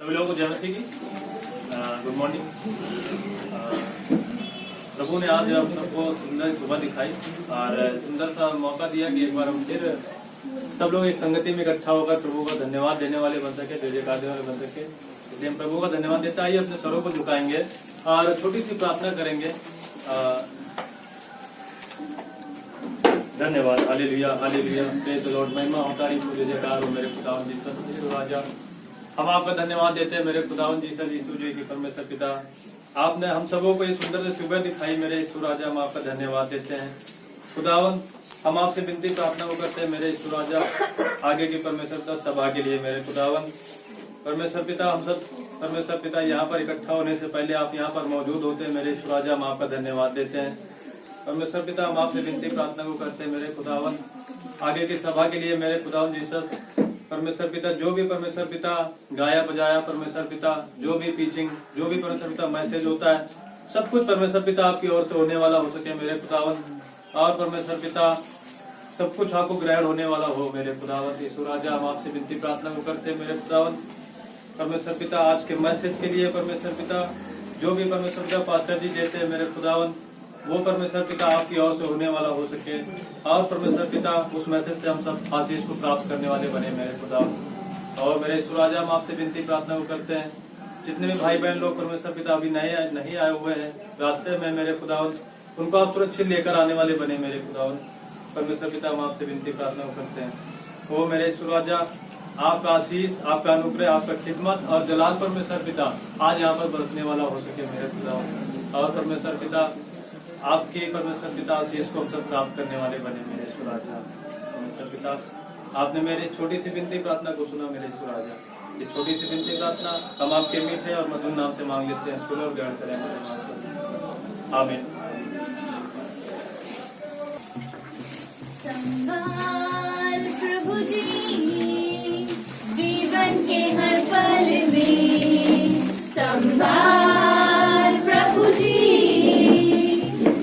सभी लोगों को जय मसीह की गुड मॉर्निंग। प्रभु ने आज हम सबको सुंदर सुबह दिखाई और सुंदर सा मौका दिया कि एक बार हम फिर सब लोग एक संगति में इकट्ठा होकर प्रभु का धन्यवाद देने वाले बन सके, जय जयकार देने वाले बन सके। इसलिए हम प्रभु का धन्यवाद देते आइए अपने स्वरों को झुकाएंगे और छोटी सी प्रार्थना करेंगे। धन्यवाद, hallelujah hallelujah, praise the Lord. महिमा और तारीफ को जय जयकार हो मेरे खुदावन यीशु राजा। हम आपका धन्यवाद देते हैं मेरे खुदावन यीशु जी की परमेश्वर पिता। आपने हम सबों को ये सुंदर से सुबह दिखाई मेरे यीशु राजा। हम आपका धन्यवाद देते हैं खुदावन। हम आपसे विनती प्रार्थना को करते हैं मेरे यीशु राजा, आगे की परमेश्वर सभा के लिए मेरे खुदावन परमेश्वर पिता। हम सब परमेश्वर पिता यहाँ पर इकट्ठा होने से पहले आप यहाँ पर मौजूद होते हैं मेरे यीशु राजा। हम आपका धन्यवाद देते हैं परमेश्वर पिता। हम आपसे विनती प्रार्थना को करते हैं मेरे खुदावन, आगे की सभा के लिए मेरे खुदावन जीसस परमेश्वर पिता। जो भी परमेश्वर पिता गाया बजाया परमेश्वर पिता, जो भी टीचिंग, जो भी परमेश्वर पिता मैसेज होता है, सब कुछ परमेश्वर पिता आपकी ओर से होने वाला हो सके मेरे खुदावन। और परमेश्वर पिता सब कुछ आपको ग्रहण होने वाला हो मेरे खुदावन यीशु राजा। हम आपसे विनती प्रार्थना को करते हैं मेरे खुदावन परमेश्वर पिता। आज के मैसेज के लिए परमेश्वर पिता जो भी परमेश्वर पिता पास्टर जी देते हैं मेरे खुदावन, वो परमेश्वर पिता आपकी ओर से होने वाला हो सके। और परमेश्वर पिता उस मैसेज से हम सब आशीष को प्राप्त करने वाले बने मेरे खुदावन। और मेरे यीशु राजा हम आपसे विनती प्रार्थना को करते हैं, जितने भी भाई बहन लोग परमेश्वर पिता अभी नहीं आए हुए हैं रास्ते में मेरे खुदावन, उनको आप सुरक्षित लेकर आने वाले बने मेरे खुदावन परमेश्वर पिता। हम आपसे विनती प्रार्थना को करते हैं वो मेरे यीशु राजा, आपका आशीष, आपका अनुग्रह, आपका खिदमत और जलाल परमेश्वर पिता आज यहाँ पर बरसने वाला हो सके मेरे खुदावन। और परमेश्वर पिता आपके परमेश्वर पिता आशीष को हम सब प्राप्त करने वाले बने मेरे यीशु राजा परमेश्वर पिता। आपने मेरी छोटी सी विनती प्रार्थना को सुना मेरे यीशु राजा। इस छोटी सी विनती प्रार्थना हम आपके मीठे और मधुर नाम से मांग लेते हैं, सुनो और ग्रहण करें हमारे नाम से, आमीन। संभाल प्रभु जी जीवन के हर पल में, संभाल प्रभु जी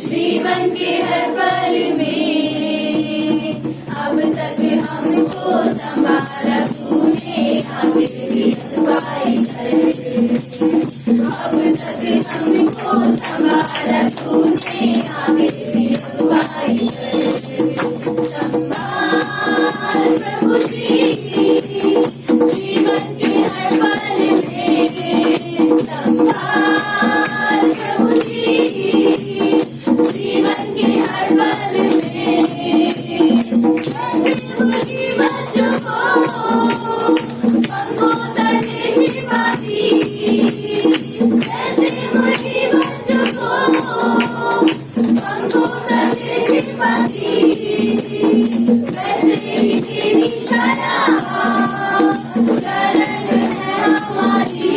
जीवन के हर पल में। अब तक हमको संभाला तूने, आगे भी अगुवाई कर। अब तक हमको संभाला तूने, आगे भी अगुवाई कर। संभाल प्रभु जी जीवन के हर पल में, संभाल प्रभु जी जीवन के हर पल में। मुझे बच्चों को पंखों तले छिपाती, ऐसे मुझे बच्चों को पंखों तले छिपाती, वैसे ही तेरी छाया शरण है हमारी,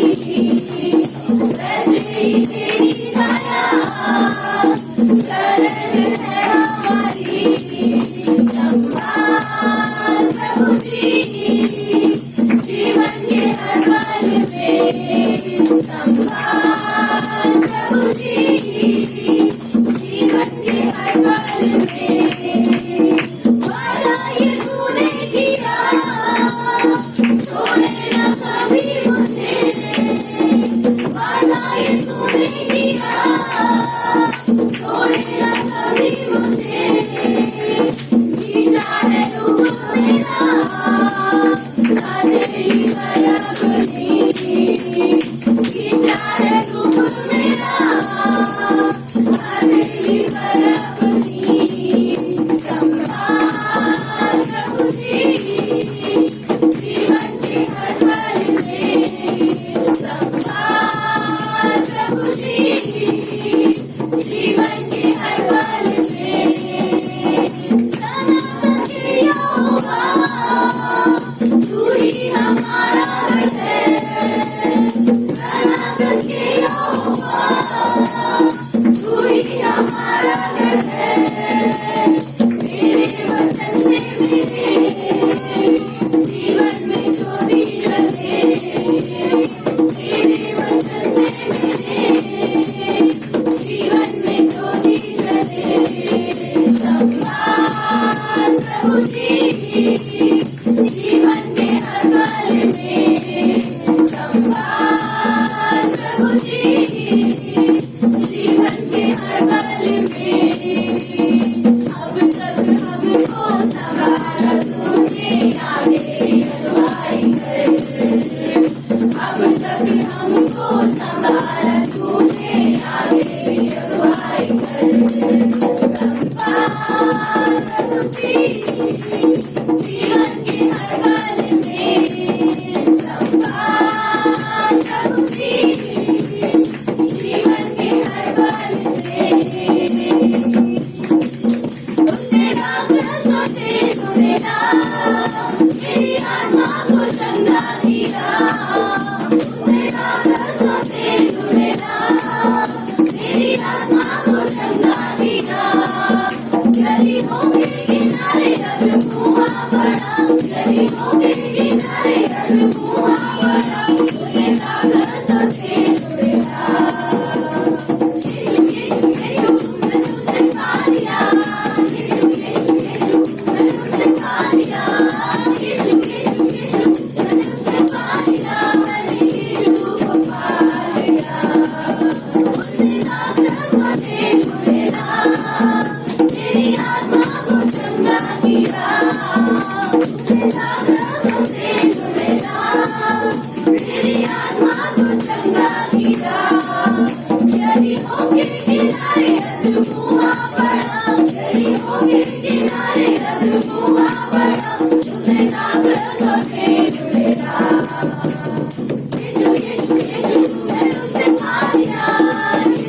वैसे ही तेरी छाया शरण है हमारी। संभाल प्रभु जी जीवन के हर पल में, संभाल प्रभु जी जीवन के हर पल में। वादा यीशु ने किया छोड़े न कभी मुझे, वादा यीशु ने किया छोड़े न कभी मुझे। जीता है रूप मेरा तेरी बराबरी, जीता है रूप मेरा तेरी बराबरी। संभाल प्रभु जी जीवन के हर पल में, संभाल प्रभु जी जीवन के हर पल में। सनातन के यहोवा तू ही हमारा गढ़ है, सनातन के यहोवा तू ही हमारा गढ़ है। मेरे वचन से मेरे जीवन में ज्योति जले, मेरे वचन से मेरे जीवन में ज्योति जले। संभाल प्रभु जी जीवन के हर पल में, संभाल प्रभु जी जीवन के हर पल में अब तक हमको संभाला तूने आगे अगुवाई कर अब तक हमको संभाला तूने आगे अगुवाई कर प्रभु जी जीवन के हर पल में प्रभु जी जीवन के हर पल में उसने रास्तों से ढूंढा मेरी आत्मा को चंगा किया उसने रास्तों से ढूंढा मेरी आत्मा को चंगा किया गरीबों के किनारे अब कुआं पड़ा गरीबों के किनारे अब कुआं पड़ा उसने रास्तों से ढूंढा मेरी आत्मा को चंगा किया मेरी आत्मा को चंगा किया गरीबों के किनारे अब कुआं पड़ा गरीबों के किनारे अब कुआं पड़ा उसने रास्तों से ढूंढा मैंने उसे पा लिया मैंने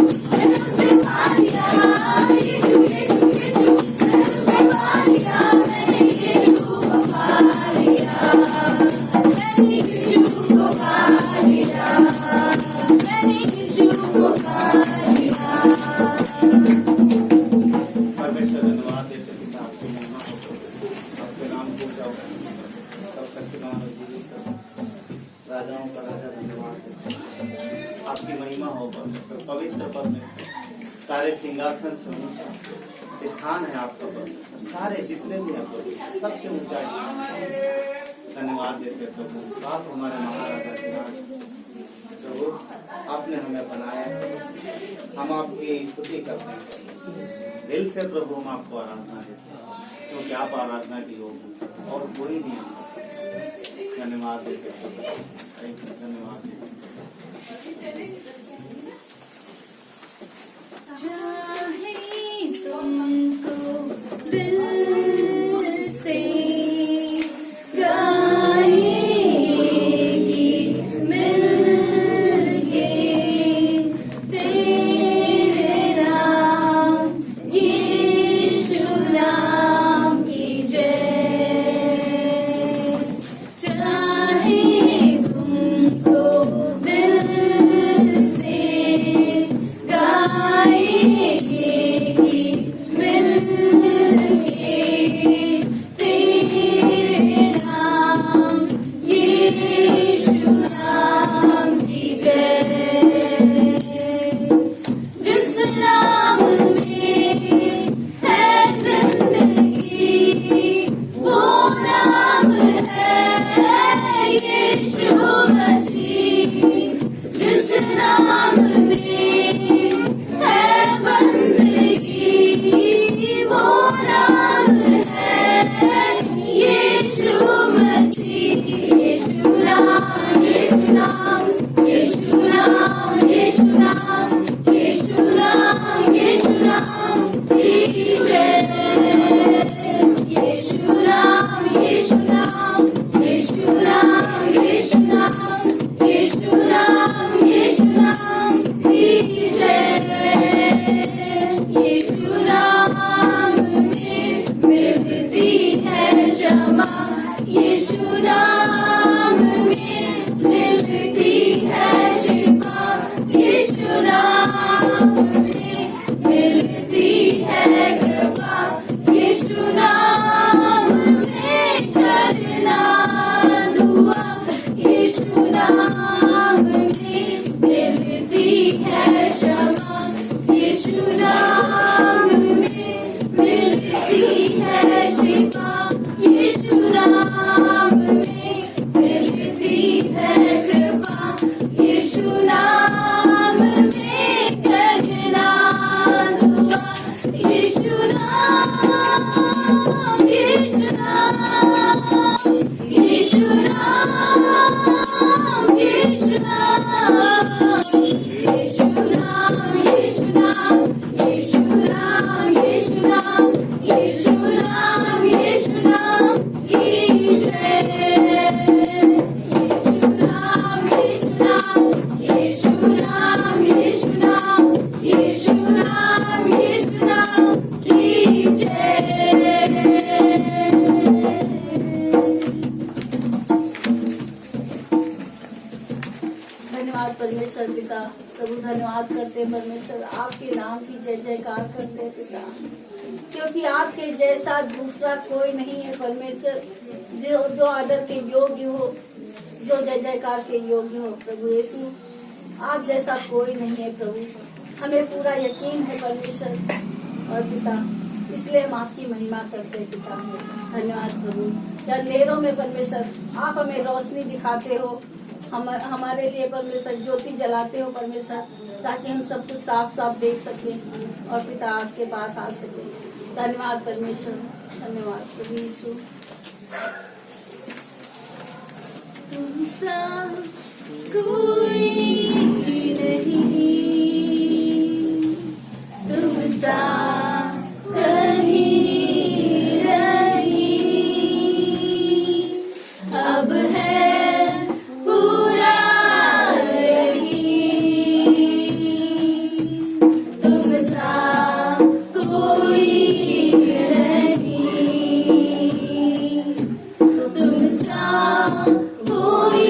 उसे पा लिया मैंने उसे पा लिया मैंने यीशु को पा लिया मैंने यीशु को पा लिया मैंने यीशु को पा लिया परमेश्वर धन्यवाद देते पिता आपको महिमा हो आपके नाम को जाओ सब शक्तिमान और जीवित राजाओं का राजा धन्यवाद देते आपकी महिमा हो परमेश्वर पवित्र परमेश्वर सारे सिंहासन से ऊंचा स्थान है आपका परमेश्वर सारे जितने भी हैं सबसे ऊंचा धन्यवाद देते प्रभु आप हमारे महाराजा के राज प्रभु आपने हमें बनाया हम आपकी स्तुति करते हैं दिल से प्रभु हम आपको आराधना देते हैं क्योंकि आप आराधना की योग और कोई नहीं धन्यवाद देते धन्यवाद देते चाहे तुमको दिल से गाएगी मिलके तेरे नाम यीशु नाम की जय चाहे तुमको दिल से गाएगी मिलके तेरे नाम यीशु नाम की जय जिस नाम में है जिंदगी वो नाम है यीशु मसीह जिस नाम में है बंदगी वो नाम है यीशु मसीह यीशु नाम यीशु नाम यीशु नाम यीशु नाम यीशु नाम यीशु नाम की जय यीशु नाम यीशु नाम यीशु नाम यीशु नाम यीशु नाम यीशु नाम की जय यीशु नाम में मिलती है क्षमा यीशु नाम में मिलती है शिफा यीशु नाम में मिलती है कृपा यीशु नाम में करना दुआ यीशु नाम में मिलती है क्षमा यीशु नाम में मिलती है शिफा यीशु नाम में मिलती है धन्यवाद परमेश्वर पिता। प्रभु धन्यवाद करते हैं परमेश्वर, आपके नाम की जय जयकार करते हैं पिता, क्योंकि आपके जैसा दूसरा कोई नहीं है परमेश्वर, जो आदर के योग्य हो, जो जय जयकार के योग्य हो। प्रभु यीशु, आप जैसा कोई नहीं है प्रभु, हमें पूरा यकीन है परमेश्वर और पिता, इसलिए हम आपकी महिमा करते हैं पिता। धन्यवाद प्रभु। या अंधेरों में परमेश्वर आप हमें रोशनी दिखाते हो, हमारे लिए परमेश्वर ज्योति जलाते हो परमेश्वर, ताकि हम सब कुछ साफ साफ देख सकें और पिता आपके पास आ सके। धन्यवाद परमेश्वर, धन्यवाद प्रभु यीशु। तुमसा कोई नहीं, तुमसा कहीं नहीं, अब है पूरा यकीन, तुमसा कोई नहीं, तुमसा कोई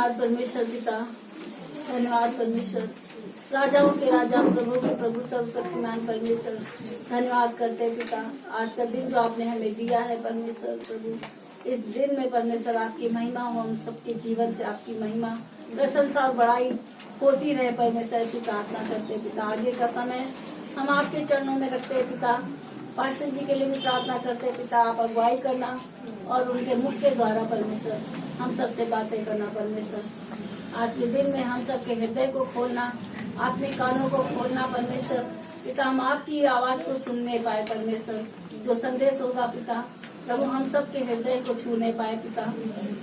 धन्यवाद परमेश्वर पिता, धन्यवाद परमेश्वर, राजाओं के राजा, प्रभु के प्रभु, सर्वशक्तिमान परमेश्वर, धन्यवाद करते हैं पिता। आज का दिन जो आपने हमें दिया है परमेश्वर प्रभु, इस दिन में परमेश्वर आपकी महिमा हो, हम सबके जीवन से आपकी महिमा, प्रशंसा और बड़ाई होती रहे परमेश्वर, ऐसी प्रार्थना करते हैं पिता। आगे का समय हम आपके चरणों में रखते हैं पिता। पास्टर जी के लिए भी प्रार्थना करते हैं पिता, आप अगुवाई करना और उनके मुख के द्वारा परमेश्वर हम सबसे बातें करना परमेश्वर। आज के दिन में हम सबके हृदय को खोलना, आत्मिक कानों को खोलना परमेश्वर पिता, हम आपकी आवाज को सुनने पाए परमेश्वर। जो संदेश होगा पिता प्रभु, हम सबके हृदय को छूने पाए पिता,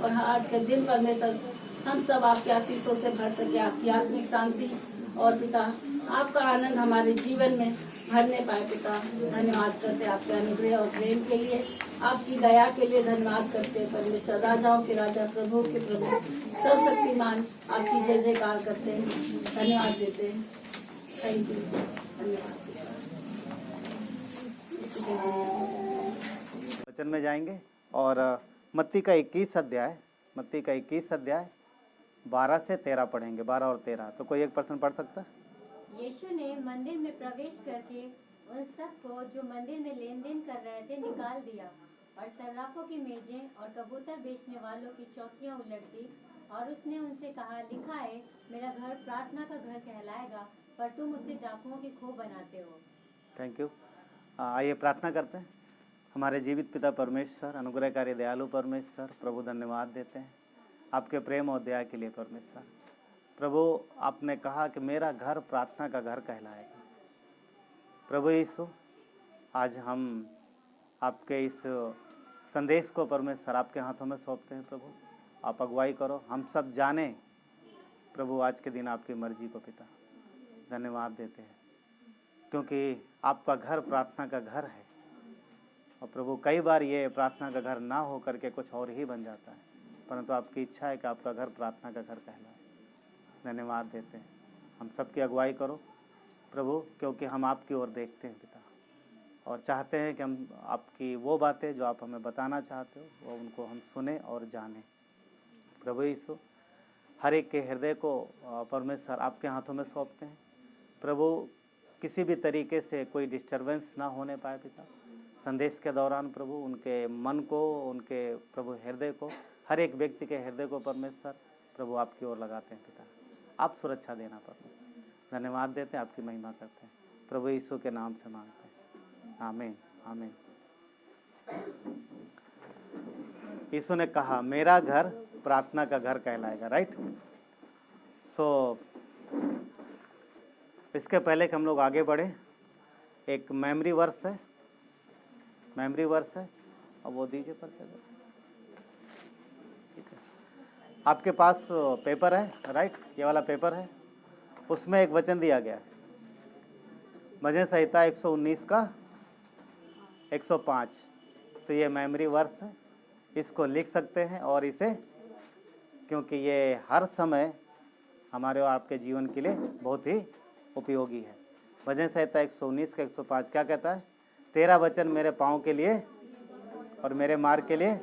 और आज के दिन परमेश्वर हम सब आपके आशीषों से भर सके, आपकी आत्मिक शांति और पिता आपका आनंद हमारे जीवन में भरने पाए पिता। धन्यवाद करते आपके अनुग्रह और प्रेम के लिए, आपकी दया के लिए धन्यवाद करते हैं परमेश्वर। राजाओं के राजा, प्रभु के प्रभु, सर्वशक्तिमान, आपकी जय जयकार करते हैं, धन्यवाद देते हैं। थैंक यू, धन्यवाद। वचन में जाएंगे और मत्ती का 21 अध्याय, मत्ती का 21 अध्याय 12 से 13 पढ़ेंगे। 12 और 13 तो कोई एक पर्सन पढ़ सकता है? यीशु ने मंदिर में प्रवेश करके उन सबको जो मंदिर में लेन देन कर रहे थे निकाल दिया, और सर्राफों की मेजें और कबूतर बेचने वालों की चौकियां उलट दी, और उसने उनसे कहा, लिखा है, मेरा घर प्रार्थना का घर कहलाएगा, पर तुम उसे डाकुओं की खो बनाते हो। Thank you. आइए प्रार्थना करते हैं। हमारे जीवित पिता परमेश्वर, अनुग्रहकारी दयालु परमेश्वर, प्रभु धन्यवाद देते हैं आपके प्रेम और दया के लिए परमेश्वर। प्रभु आपने कहा कि मेरा घर प्रार्थना का घर कहलाएगा। प्रभु यीशु, आज हम आपके इस संदेश को परमेश्वर आपके हाथों में सौंपते हैं। प्रभु आप अगुवाई करो, हम सब जाने प्रभु आज के दिन आपकी मर्जी को पिता धन्यवाद देते हैं, क्योंकि आपका घर प्रार्थना का घर है। और प्रभु कई बार ये प्रार्थना का घर ना हो करके कुछ और ही बन जाता है, परंतु आपकी इच्छा है कि आपका घर प्रार्थना का घर कहलाए। धन्यवाद देते हैं, हम सबकी अगुवाई करो प्रभु, क्योंकि हम आपकी ओर देखते हैं पिता, और चाहते हैं कि हम आपकी वो बातें जो आप हमें बताना चाहते हो वो उनको हम सुने और जानें। प्रभु यीशु, हर एक के हृदय को परमेश्वर आपके हाथों में सौंपते हैं। प्रभु किसी भी तरीके से कोई डिस्टर्बेंस ना होने पाए पिता, संदेश के दौरान प्रभु उनके मन को, उनके प्रभु हृदय को, हर एक व्यक्ति के हृदय को परमेश्वर प्रभु आपकी ओर लगाते हैं पिता। आप सुरक्षा देना परमेश्वर, धन्यवाद देते हैं, आपकी महिमा करते हैं, प्रभु यीशु के नाम से मांगते हैं, आमीन आमीन। यीशु ने कहा मेरा घर प्रार्थना का घर कहलाएगा, राइट। सो इसके पहले कि हम लोग आगे बढ़े, एक मेमोरी वर्स है, मेमोरी वर्स है, अब वो दीजिए पर चलो। ठीक है, आपके पास पेपर है, राइट, ये वाला पेपर है, उसमें एक वचन दिया गया है, भजन संहिता 119 का 105। तो ये मेमोरी वर्स है, इसको लिख सकते हैं और इसे, क्योंकि ये हर समय हमारे और आपके जीवन के लिए बहुत ही उपयोगी है। भजन संहिता 119 का 105 क्या कहता है? तेरा वचन मेरे पाँव के लिए और मेरे मार्ग के लिए,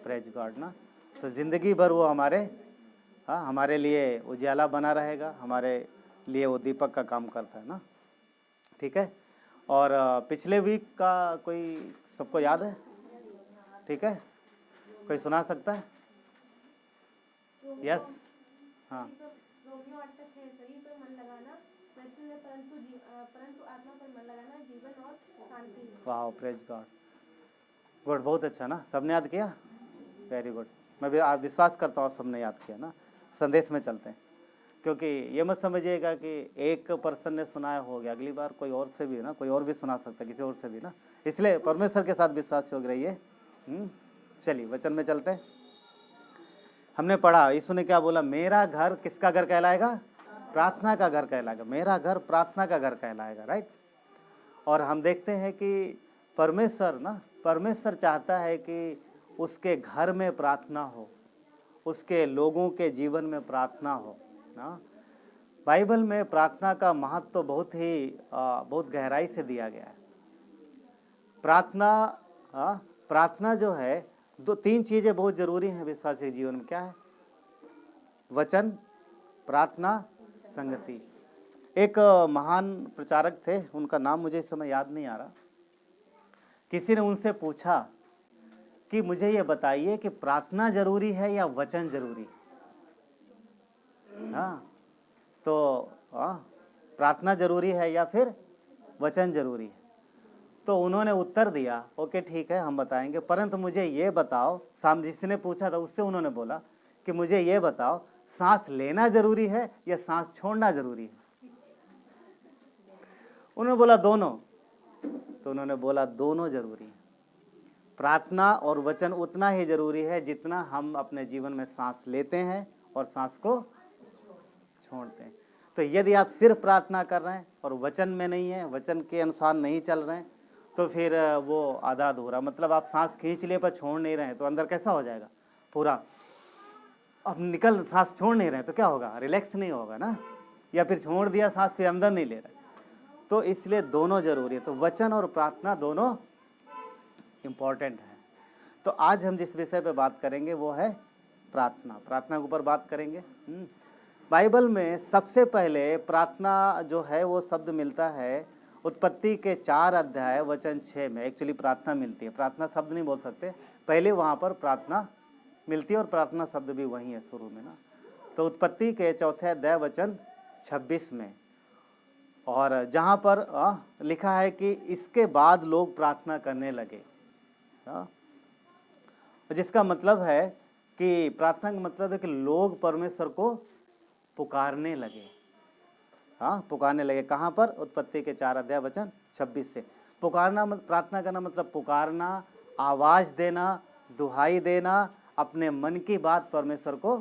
प्रेज गॉड ना। तो ज़िंदगी भर वो हमारे लिए उजाला बना रहेगा, हमारे लिए वो दीपक का काम करता है ना। ठीक है, और पिछले वीक का कोई सबको याद है? ठीक है, कोई सुना सकता है? यस, हाँ। रोमियो 8 तक है, शरीर पर मन लगाना परंतु आत्मा पर मन लगाना जीवन और शांति। वाह, प्रेज गॉड, गुड, बहुत अच्छा ना। सबने याद किया? Very good. मैं भी आप विश्वास करता हूँ सबने याद किया ना। संदेश में चलते हैं, क्योंकि ये मत समझिएगा कि एक पर्सन ने सुनाया हो गया, अगली बार कोई और से भी ना, कोई और भी सुना सकता है, किसी और से भी ना। इसलिए परमेश्वर के साथ विश्वास योग रहिए। चलिए वचन में चलते हैं। हमने पढ़ा यीशु ने क्या बोला? मेरा घर किसका घर कहलाएगा? प्रार्थना का घर कहलाएगा। मेरा घर प्रार्थना का घर कहलाएगा, राइट। और हम देखते हैं कि परमेश्वर चाहता है कि उसके घर में प्रार्थना हो, उसके लोगों के जीवन में प्रार्थना हो ना। बाइबल में प्रार्थना का महत्व तो बहुत गहराई से दिया गया है। प्रार्थना जो है, 2-3 चीज़ें बहुत ज़रूरी हैं विश्वासी जीवन में। क्या है? वचन, प्रार्थना, संगति। एक महान प्रचारक थे, उनका नाम मुझे इस समय याद नहीं आ रहा। किसी ने उनसे पूछा कि मुझे ये बताइए कि प्रार्थना जरूरी है या वचन जरूरी है? हाँ, तो प्रार्थना जरूरी है या फिर वचन जरूरी है? तो उन्होंने उत्तर दिया, ओके ठीक है हम बताएंगे, परंतु मुझे ये बताओ, जिसने पूछा था उससे उन्होंने बोला कि मुझे ये बताओ, सांस लेना जरूरी है या सांस छोड़ना जरूरी है? उन्होंने बोला दोनों। तो उन्होंने बोला दोनों जरूरी है। प्रार्थना और वचन उतना ही जरूरी है जितना हम अपने जीवन में सांस लेते हैं और सांस को छोड़ते हैं। तो यदि आप सिर्फ प्रार्थना कर रहे हैं और वचन में नहीं है, वचन के अनुसार नहीं चल रहे हैं, तो फिर वो आधा अधूरा, मतलब आप सांस खींच लिए पर छोड़ नहीं रहे हैं, तो अंदर कैसा हो जाएगा पूरा, अब निकल, सांस छोड़ नहीं रहे हैं तो क्या होगा, रिलैक्स नहीं होगा ना, या फिर छोड़ दिया सांस फिर अंदर नहीं ले रहे। तो इसलिए दोनों जरूरी है। तो वचन और प्रार्थना दोनों इम्पॉर्टेंट है। तो आज हम जिस विषय पे बात करेंगे वो है प्रार्थना। प्रार्थना के ऊपर बात करेंगे। बाइबल में सबसे पहले प्रार्थना जो है वो शब्द मिलता है उत्पत्ति के 4 अध्याय वचन 6 में। एक्चुअली प्रार्थना मिलती है, प्रार्थना शब्द नहीं बोल सकते, पहले वहाँ पर प्रार्थना मिलती है और प्रार्थना शब्द भी वही है शुरू में ना। तो उत्पत्ति के 4 अध्याय वचन 26 में, और जहाँ पर लिखा है कि इसके बाद लोग प्रार्थना करने लगे। जिसका मतलब है कि प्रार्थना का मतलब है कि लोग परमेश्वर को पुकारने लगे। पुकारने लगे। कहाँ पर? उत्पत्ति के 4 अध्याय वचन 26 से। पुकारना, प्रार्थना करना मतलब पुकारना, आवाज देना, दुहाई देना, अपने मन की बात परमेश्वर को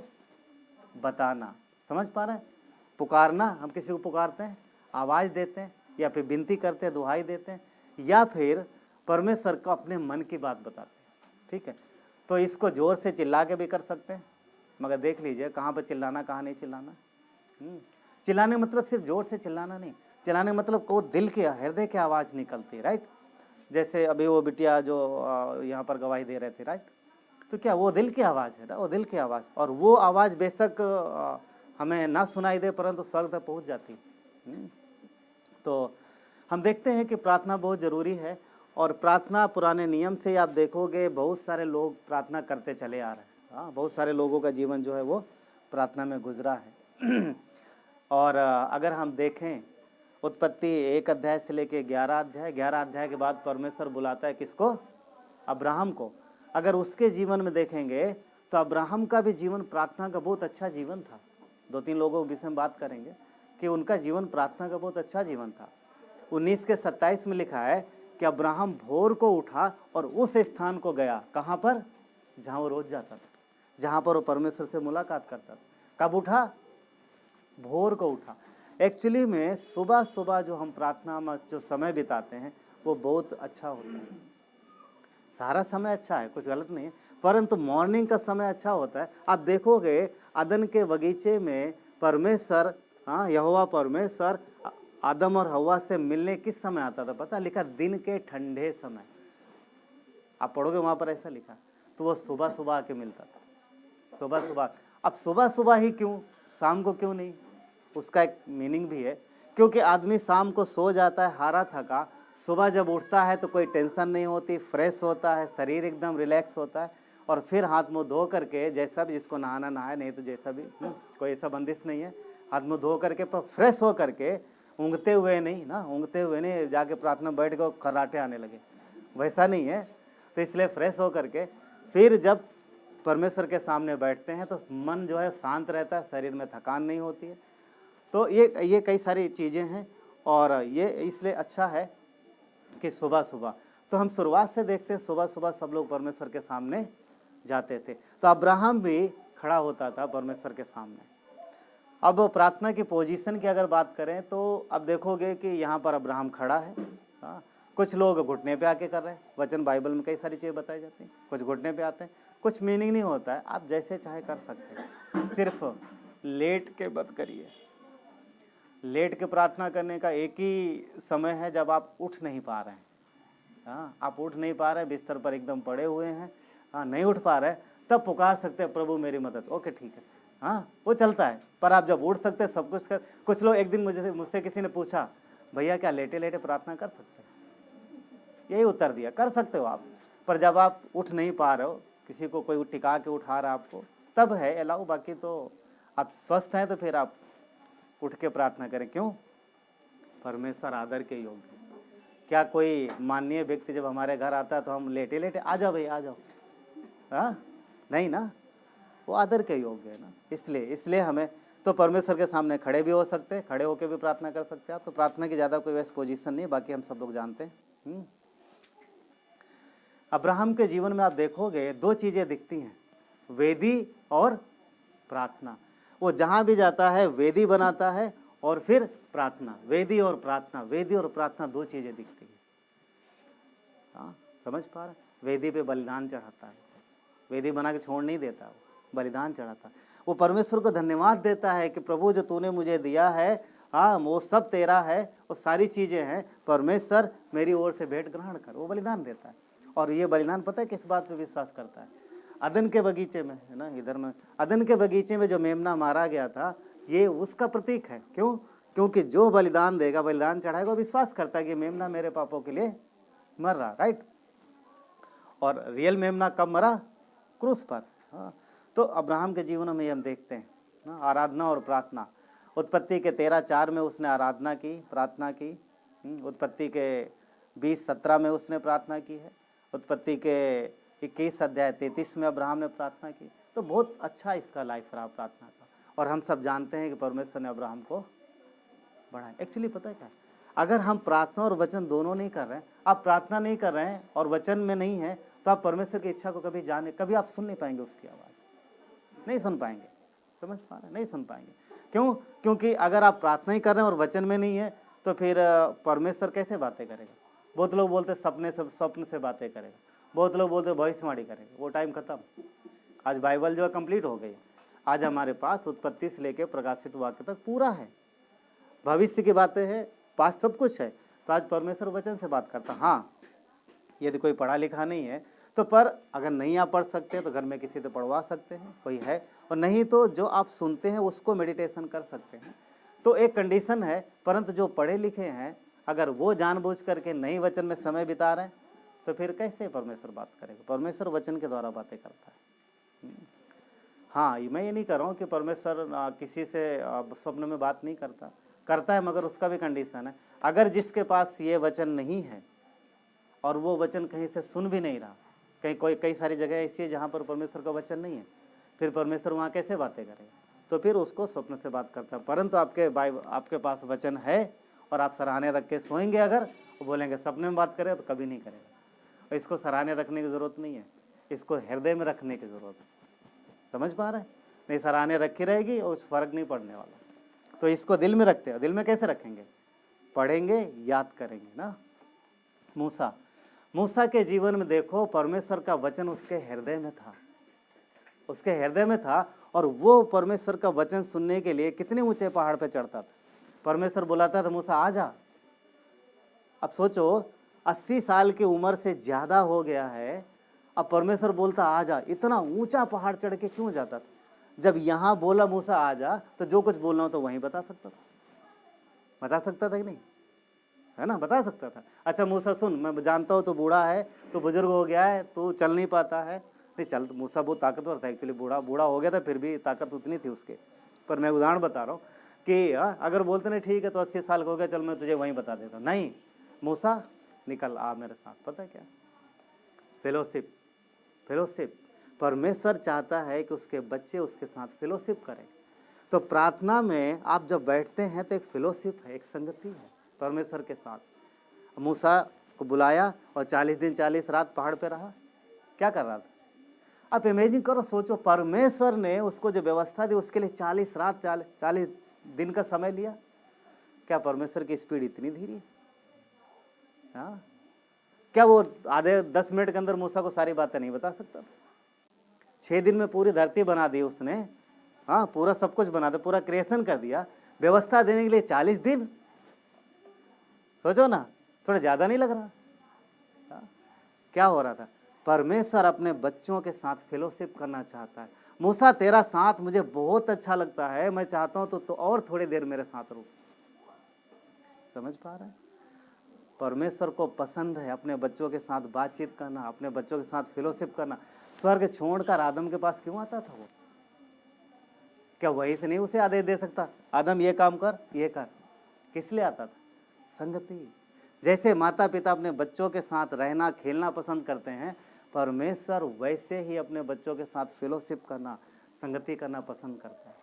बताना। समझ पा रहे हैं? पुकारना, हम किसी को पुकारते हैं, आवाज देते हैं, या फिर विनती करते हैं, दुहाई देते हैं, या फिर परमेश्वर को अपने मन की बात बताते हैं। ठीक है, तो इसको जोर से चिल्ला के भी कर सकते हैं, मगर देख लीजिए कहाँ पर चिल्लाना, कहाँ नहीं चिल्लाना। चिल्लाने मतलब सिर्फ जोर से चिल्लाना नहीं, चिल्लाने मतलब को दिल के, हृदय की आवाज़ निकलती है। राइट, जैसे अभी वो बिटिया जो यहाँ पर गवाही दे रहे थे, राइट, तो क्या वो दिल की आवाज़ है ना, वो दिल की आवाज़, और वो आवाज़ बेशक हमें ना सुनाई दे परंतु स्वर्ग तक पहुँच जाती है। तो हम देखते हैं कि प्रार्थना बहुत ज़रूरी है, और प्रार्थना पुराने नियम से आप देखोगे बहुत सारे लोग प्रार्थना करते चले आ रहे हैं। बहुत सारे लोगों का जीवन जो है वो प्रार्थना में गुजरा है। और अगर हम देखें उत्पत्ति 1 अध्याय से लेके 11 अध्याय के बाद परमेश्वर बुलाता है किसको? अब्राहम को। अगर उसके जीवन में देखेंगे तो अब्राहम का भी जीवन प्रार्थना का बहुत अच्छा जीवन था। 2-3 लोगों के विषय में बात करेंगे कि उनका जीवन प्रार्थना का बहुत अच्छा जीवन था। 19 के 27 में लिखा है कि अब्राहम भोर को उठा और उस स्थान को गया। कहाँ पर? जहाँ वो रोज जाता था, जहाँ पर वो परमेश्वर से मुलाकात करता था। कब उठा? भोर को उठा। एक्चुअली में सुबह सुबह जो हम प्रार्थना में जो समय बिताते हैं वो बहुत अच्छा होता है। सारा समय अच्छा है, कुछ गलत नहीं है, परंतु मॉर्निंग का समय अच्छा होता है। आप देखोगे अदन के बगीचे में परमेश्वर, यहोवा परमेश्वर आदम और हवा से मिलने किस समय आता था पता? लिखा दिन के ठंडे समय। आप पढ़ोगे वहां पर ऐसा लिखा, तो वो सुबह सुबह आके मिलता था, सुबह सुबह। अब सुबह सुबह ही क्यों, शाम को क्यों नहीं? उसका एक मीनिंग भी है, क्योंकि आदमी शाम को सो जाता है हारा थका, सुबह जब उठता है तो कोई टेंशन नहीं होती, फ्रेश होता है, शरीर एकदम रिलैक्स होता है, और फिर हाथ मुंह धो करके, जैसा भी जिसको नहाना नहाए, नहीं तो जैसा भी, कोई ऐसा बंदिश नहीं है, हाथ मुंह धो करके पर फ्रेश हो करके, ऊँगते हुए नहीं जाके प्रार्थना बैठ के खर्राटे आने लगे, वैसा नहीं है। तो इसलिए फ्रेश हो करके फिर जब परमेश्वर के सामने बैठते हैं तो मन जो है शांत रहता है, शरीर में थकान नहीं होती है। तो ये कई सारी चीज़ें हैं, और ये इसलिए अच्छा है कि सुबह सुबह। तो हम शुरुआत से देखते हैं सुबह सुबह सब लोग परमेश्वर के सामने जाते थे। तो अब्राहम भी खड़ा होता था परमेश्वर के सामने। अब प्रार्थना की पोजीशन की अगर बात करें तो अब देखोगे कि यहाँ पर अब्राहम खड़ा है। कुछ लोग घुटने पे आके कर रहे हैं। वचन बाइबल में कई सारी चीज़ें बताई जाती हैं। कुछ घुटने पे आते हैं, कुछ मीनिंग नहीं होता है, आप जैसे चाहे कर सकते हैं। सिर्फ लेट के मत करिए। लेट के प्रार्थना करने का एक ही समय है जब आप उठ नहीं पा रहे हैं। आप उठ नहीं पा रहे, बिस्तर पर एकदम पड़े हुए हैं, नहीं उठ पा रहे, तब पुकार सकते हैं प्रभु मेरी मदद। ओके ठीक है, हाँ वो चलता है, पर आप जब उठ सकते हैं सब कुछ कर। कुछ लोग, एक दिन मुझसे किसी ने पूछा, भैया क्या लेटे लेटे प्रार्थना कर सकते हैं? यही उत्तर दिया, कर सकते हो आप, पर जब आप उठ नहीं पा रहे हो, किसी को कोई टिका के उठा रहा है आपको, तब है अलाउ। बाकी तो आप स्वस्थ हैं तो फिर आप उठ के प्रार्थना करें। क्यों? परमेश्वर आदर के योग्य है। क्या कोई माननीय व्यक्ति जब हमारे घर आता है तो हम लेटे लेटे आ जाओ भाई आ जाओ, हाँ? नहीं ना, वो आदर के योग्य है ना। इसलिए हमें तो परमेश्वर के सामने खड़े भी हो सकते हैं, खड़े होकर भी प्रार्थना कर सकते हैं आप। तो प्रार्थना की ज़्यादा कोई वैसे पोजीशन नहीं, बाकी हम सब लोग जानते हैं। अब्राहम के जीवन में आप देखोगे दो चीज़ें दिखती हैं, वेदी और प्रार्थना। वो जहाँ भी जाता है वेदी बनाता है और फिर प्रार्थना। वेदी और प्रार्थना, वेदी और प्रार्थना दो चीज़ें दिखती हैं। हाँ, समझ पा रहे? वेदी पे बलिदान चढ़ाता है, वेदी बना के छोड़ नहीं देता, वो बलिदान चढ़ाता है। वो परमेश्वर को धन्यवाद देता है कि प्रभु जो तूने मुझे दिया है, हाँ वो सब तेरा है, वो सारी चीज़ें हैं, परमेश्वर मेरी ओर से भेंट ग्रहण कर। वो बलिदान देता है। और ये बलिदान पता है किस बात पे विश्वास करता है? अदन के बगीचे में है ना, इधर में अदन के बगीचे में जो मेमना मारा गया था, ये उसका प्रतीक है। क्यों? क्योंकि जो बलिदान देगा, बलिदान चढ़ाएगा, वो विश्वास करता है कि मेमना मेरे पापों के लिए मर रहा, राइट? और रियल मेमना कब मरा? क्रूस पर। हाँ, तो अब्राहम के जीवन में हम देखते हैं ना, आराधना और प्रार्थना। उत्पत्ति के 13:4 में उसने आराधना की, प्रार्थना की। उत्पत्ति के 20:17 में उसने प्रार्थना की है। उत्पत्ति के 21:33 में अब्राहम ने प्रार्थना की। तो बहुत अच्छा इसका लाइफ रहा प्रार्थना का। और हम सब जानते हैं कि परमेश्वर ने अब्राहम को बढ़ाया। एक्चुअली पता है क्या, अगर हम प्रार्थना और वचन दोनों नहीं कर रहे हैं, आप प्रार्थना नहीं कर रहे हैं और वचन में नहीं है, तो आप परमेश्वर की इच्छा को कभी आप सुन नहीं पाएंगे, उसकी आवाज़ नहीं सुन पाएंगे। समझ पा रहे? नहीं सुन पाएंगे। क्यों? क्योंकि अगर आप प्रार्थना ही कर रहे हैं और वचन में नहीं है, तो फिर परमेश्वर कैसे बातें करेगा? बहुत लोग बोलते स्वप्न से बातें करेगा, बहुत लोग बोलते भविष्यवाणी करेगा। वो टाइम खत्म। आज बाइबल जो है कंप्लीट हो गई। आज हमारे पास उत्पत्ति से लेकर प्रकाशित वाक्य तक पूरा है, भविष्य की बातें हैं, पास सब कुछ है। तो आज परमेश्वर वचन से बात करता। हाँ, यदि कोई पढ़ा लिखा नहीं है तो, पर अगर नहीं आप पढ़ सकते तो घर में किसी से पढ़वा सकते हैं, कोई है, और नहीं तो जो आप सुनते हैं उसको मेडिटेशन कर सकते हैं। तो एक कंडीशन है, परंतु जो पढ़े लिखे हैं अगर वो जानबूझ करके नहीं वचन में समय बिता रहे हैं, तो फिर कैसे परमेश्वर बात करेगा? परमेश्वर वचन के द्वारा बातें करता है। हाँ, मैं ये नहीं कर रहा हूँ कि परमेश्वर किसी से स्वप्न में बात नहीं करता है, मगर उसका भी कंडीशन है। अगर जिसके पास ये वचन नहीं है और वो वचन कहीं से सुन भी नहीं रहा, कई सारी जगह ऐसी है जहाँ पर परमेश्वर का वचन नहीं है, फिर परमेश्वर वहाँ कैसे बातें करेगा? तो फिर उसको स्वप्न से बात करता है। परंतु आपके पास वचन है और आप सराहने रख के सोएंगे, अगर वो बोलेंगे सपने में बात करें, तो कभी नहीं करेगा। और इसको सराहने रखने की ज़रूरत नहीं है, इसको हृदय में रखने की ज़रूरत है। समझ पा रहे हैं? नहीं, सराहने रखी रहेगी और उस फर्क नहीं पड़ने वाला। तो इसको दिल में रखते हो। दिल में कैसे रखेंगे? पढ़ेंगे, याद करेंगे ना। मूसा के जीवन में देखो, परमेश्वर का वचन उसके हृदय में था, उसके हृदय में था। और वो परमेश्वर का वचन सुनने के लिए कितने ऊंचे पहाड़ पे चढ़ता था। परमेश्वर बुलाता था, मूसा आ जा। अब सोचो, 80 साल की उम्र से ज्यादा हो गया है, अब परमेश्वर बोलता आ जा। इतना ऊंचा पहाड़ चढ़ के क्यों जाता था? जब यहाँ बोला मूसा आ जा, तो जो कुछ बोलना हो तो वहीं बता सकता था कि नहीं? है ना, बता सकता था। अच्छा मूसा सुन, मैं जानता हूँ तो बूढ़ा है, तो बुजुर्ग हो गया है, तो चल नहीं पाता है। नहीं चल, मूसा बहुत ताकतवर था एक्चुअली, बूढ़ा हो गया था, फिर भी ताकत उतनी थी उसके। पर मैं उदाहरण बता रहा हूँ कि अगर बोलते नहीं ठीक है तो 80 साल हो गया, चल मैं तुझे वहीं बता देता हूँ। नहीं, मूसा निकल आ मेरे साथ। पता है क्या? फेलोशिप। परमेश्वर चाहता है कि उसके बच्चे उसके साथ फेलोशिप करें। तो प्रार्थना में आप जब बैठते हैं तो एक फेलोशिप है, एक संगति है परमेश्वर के साथ। मूसा को बुलाया और 40 दिन 40 रात पहाड़ पे रहा। क्या कर रहा था? आप इमेजिन करो, सोचो, परमेश्वर ने उसको जो व्यवस्था दी उसके लिए 40 रात 40 दिन का समय लिया। क्या परमेश्वर की स्पीड इतनी धीरे? हाँ, क्या वो आधे 10 मिनट के अंदर मूसा को सारी बातें नहीं बता सकता? 6 दिन में पूरी धरती बना दी उसने। हाँ, पूरा सब कुछ बना दिया, पूरा क्रिएशन कर दिया। व्यवस्था देने के लिए 40 दिन। सोचो ना, थोड़ा ज्यादा नहीं लग रहा? हाँ? क्या हो रहा था? परमेश्वर अपने बच्चों के साथ फेलोशिप करना चाहता है। मूसा तेरा साथ मुझे बहुत अच्छा लगता है, मैं चाहता हूं तो और थोड़ी देर मेरे साथ रुक। समझ पा रहे हैं? परमेश्वर को पसंद है अपने बच्चों के साथ बातचीत करना, अपने बच्चों के साथ फेलोशिप करना। स्वर्ग छोड़कर आदम के पास क्यों आता था वो? क्या वही से नहीं उसे आदेश दे सकता, आदम ये काम कर, ये कर? किस लिए आता था? संगति। जैसे माता पिता अपने बच्चों के साथ रहना खेलना पसंद करते हैं, परमेश्वर वैसे ही अपने बच्चों के साथ फेलोशिप करना, संगति करना पसंद करता है।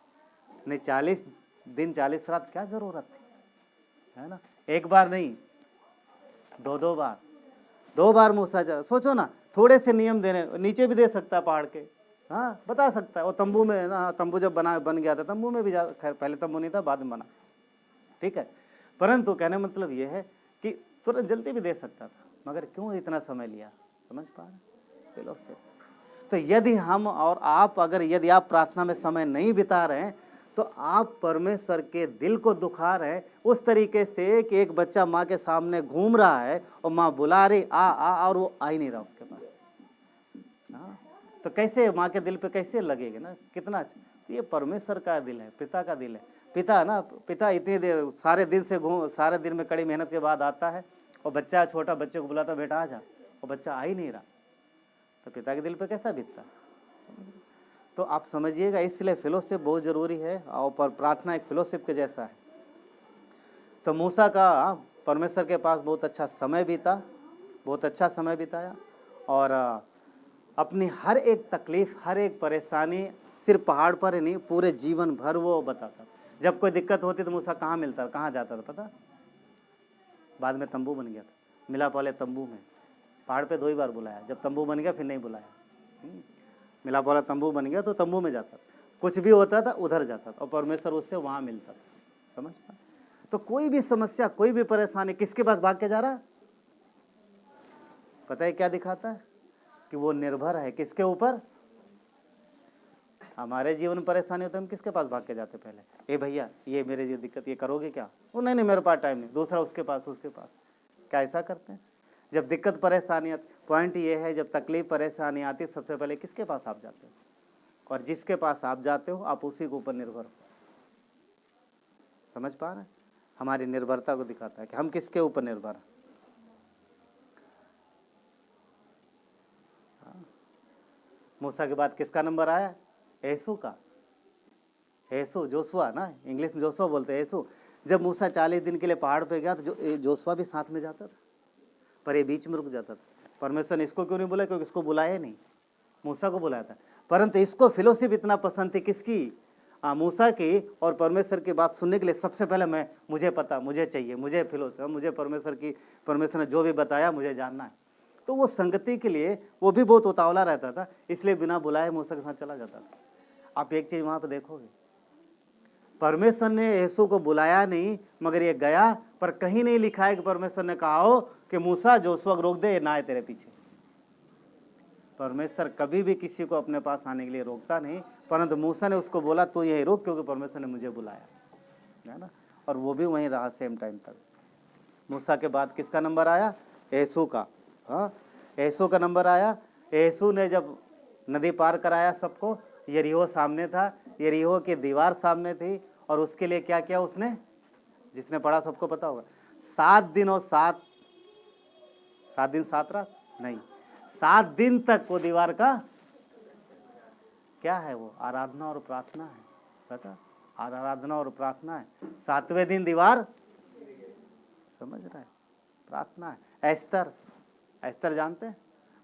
नहीं 40 दिन 40 रात क्या जरूरत थी, है ना? एक बार नहीं, दो बार मूसा सोचो ना, थोड़े से नियम देने, नीचे भी दे सकता है पहाड़ के, हाँ बता सकता है। वो तंबू में ना, तंबू जब बन गया था, तंबू में भी खैर पहले तंबू नहीं था, बाद में बना, ठीक है। परंतु कहने मतलब ये है कि थोड़ा जल्दी भी दे सकता था, मगर क्यों इतना समय लिया? समझ पा रहे? तो यदि हम और आप यदि आप प्रार्थना में समय नहीं बिता रहे हैं, तो आप परमेश्वर के दिल को दुखा रहे हैं उस तरीके से कि एक बच्चा माँ के सामने घूम रहा है और माँ बुला रही आ और वो आ ही नहीं रहा उसके पास। हाँ, तो कैसे माँ के दिल पे कैसे लगेगा ना? कितना अच्छा। तो ये परमेश्वर का दिल है, पिता का दिल है। पिता इतनी देर सारे दिन में कड़ी मेहनत के बाद आता है और बच्चा छोटा बच्चे को बुलाता, बेटा आ जा, और बच्चा आ ही नहीं रहा, तो पिता के दिल पे कैसा बीतता? तो आप समझिएगा, इसलिए फेलोशिप बहुत जरूरी है, और प्रार्थना एक फेलोशिप के जैसा है। तो मूसा का परमेश्वर के पास बहुत अच्छा समय बिताया, और अपनी हर एक तकलीफ, हर एक परेशानी सिर्फ पहाड़ पर ही नहीं, पूरे जीवन भर वो बताता। जब कोई दिक्कत होती तो मूसा कहाँ मिलता, कहाँ जाता था पता? बाद में तंबू बन गया था, मिला पहले तंबू में, पहाड़ पे 2 ही बार बुलाया, जब तंबू बन गया फिर नहीं बुलाया। मिला वाला तंबू बन गया तो तंबू में जाता था, कुछ भी होता था उधर जाता था, और परमेश्वर उससे वहां मिलता था। समझ पा? तो कोई भी समस्या, कोई भी परेशानी, किसके पास भाग के जा रहा है? पता है क्या दिखाता है? कि वो निर्भर है किसके ऊपर? हमारे जीवन में परेशानी होता है, हम किसके पास भाग के जाते? पहले, ए भैया ये मेरे ये दिक्कत, ये करोगे क्या? वो नहीं मेरे पास टाइम नहीं, दूसरा उसके पास। क्या ऐसा करते हैं? जब दिक्कत परेशानी आती, पॉइंट ये है, जब तकलीफ परेशानी आती, सबसे पहले किसके पास आप जाते हो? और जिसके पास आप जाते हो, आप उसी के ऊपर निर्भर हो। समझ पा रहे हैं? हमारी निर्भरता को दिखाता है कि हम किसके ऊपर निर्भर हैं। मूसा के बाद किसका नंबर आया? यीशु का। यीशु, जोशुआ ना, इंग्लिश में जोशुआ बोलते हैं। यीशु। जब मूसा 40 दिन के लिए पहाड़ पे गया तो जोशुआ भी साथ में जाता था, पर ये बीच में रुक जाता था। परमेश्वर ने इसको क्यों नहीं बुलाया? क्योंकि इसको बुलाया नहीं, मूसा को बुलाया था। परंतु इसको फेलोशिप इतना पसंद थी, किसकी? मूसा की। और परमेश्वर की बात सुनने के लिए सबसे पहले मुझे चाहिए, मुझे फेलोशिप, मुझे परमेश्वर ने जो भी बताया मुझे जानना है। तो वो संगति के लिए वो भी बहुत उतावला रहता था, इसलिए बिना बुलाए मूसा के साथ चला जाता था। आप एक चीज वहां पर देखोगे, परमेश्वर ने यीशु को बुलाया नहीं, मगर ये गया, पर कहीं नहीं लिखा है कि परमेश्वर ने कहा हो कि मूसा जोशुआ रोक दे, ये ना है तेरे पीछे। परमेश्वर कभी भी किसी को अपने पास आने के लिए रोकता नहीं, परंतु मूसा ने उसको बोला तू यही रोक, क्योंकि परमेश्वर ने मुझे बुलाया, है ना। और वो भी वहीं रहा सेम टाइम तक। मूसा के बाद किसका नंबर आया? यीशु का। हाँ, यीशु का नंबर आया। यीशु ने जब नदी पार कराया सबको, यरीहो सामने था, यरीहो की दीवार सामने थी, और उसके लिए क्या किया उसने? जिसने पढ़ा सबको पता होगा, 7 दिन 7 रात नहीं, 7 दिन तक वो दीवार का क्या है? वो आराधना और प्रार्थना है। पता? आराधना और प्रार्थना है। 7वें दिन दीवार, समझ रहा है, प्रार्थना है। एस्तर जानते हैं?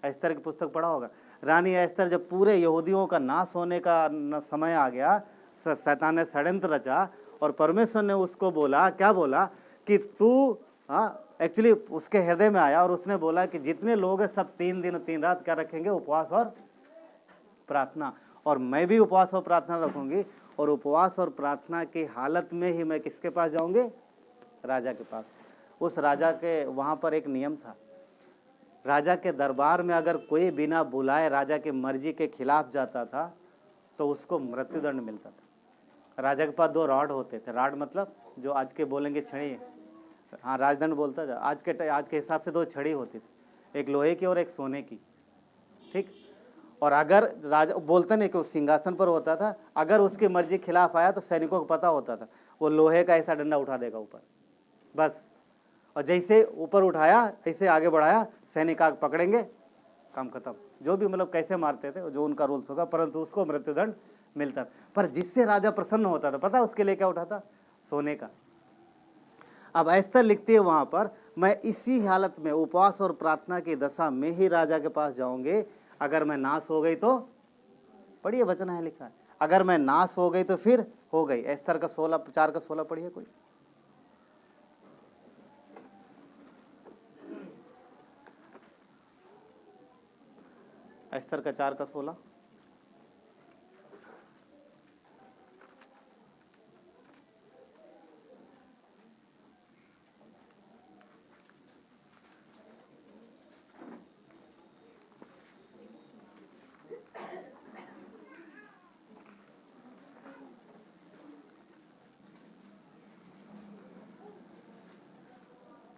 एस्तर की पुस्तक पढ़ा होगा। रानी एस्तर, जब पूरे यहूदियों का नाश होने का समय आ गया, शैतान ने षड्यंत्र रचा, और परमेश्वर ने उसको बोला, क्या बोला? कि तू, एक्चुअली उसके हृदय में आया और उसने बोला कि जितने लोग हैं सब 3 दिन और 3 रात क्या रखेंगे? उपवास और प्रार्थना। और मैं भी उपवास और प्रार्थना रखूंगी, और उपवास और प्रार्थना की हालत में ही मैं किसके पास जाऊंगे? राजा के पास। उस राजा के वहां पर एक नियम था, राजा के दरबार में अगर कोई बिना बुलाए राजा की मर्जी के खिलाफ जाता था तो उसको मृत्युदंड मिलता था। राजा के पास 2 रॉड होते थे। रॉड मतलब जो आज के बोलेंगे छड़ी, हाँ राजदंड बोलता था। आज के हिसाब से 2 छड़ी होती थी, एक लोहे की और एक सोने की, ठीक। और अगर राजा बोलते नहीं कि उस सिंहासन पर होता था, अगर उसकी मर्जी खिलाफ आया तो सैनिकों को पता होता था, वो लोहे का ऐसा डंडा उठा देगा ऊपर बस, और जैसे ऊपर उठाया ऐसे आगे बढ़ाया, सैनिक आग पकड़ेंगे, काम खत्म। जो भी मतलब कैसे मारते थे जो उनका रूल्स होगा, परंतु उसको मृत्युदंड मिलता था। पर जिससे राजा प्रसन्न होता था, पता उसके लिए क्या उठाता? सोने का। अब एस्थर लिखती है वहां पर, मैं इसी हालत में उपवास और प्रार्थना की दशा में ही राजा के पास जाऊंगे, अगर मैं नाश हो गई तो, पढ़िए वचन है लिखा है, अगर मैं नाश हो गई तो फिर हो गई। एस्थर का 4 का 16 पढ़िए कोई। एस्थर का 4 का 16।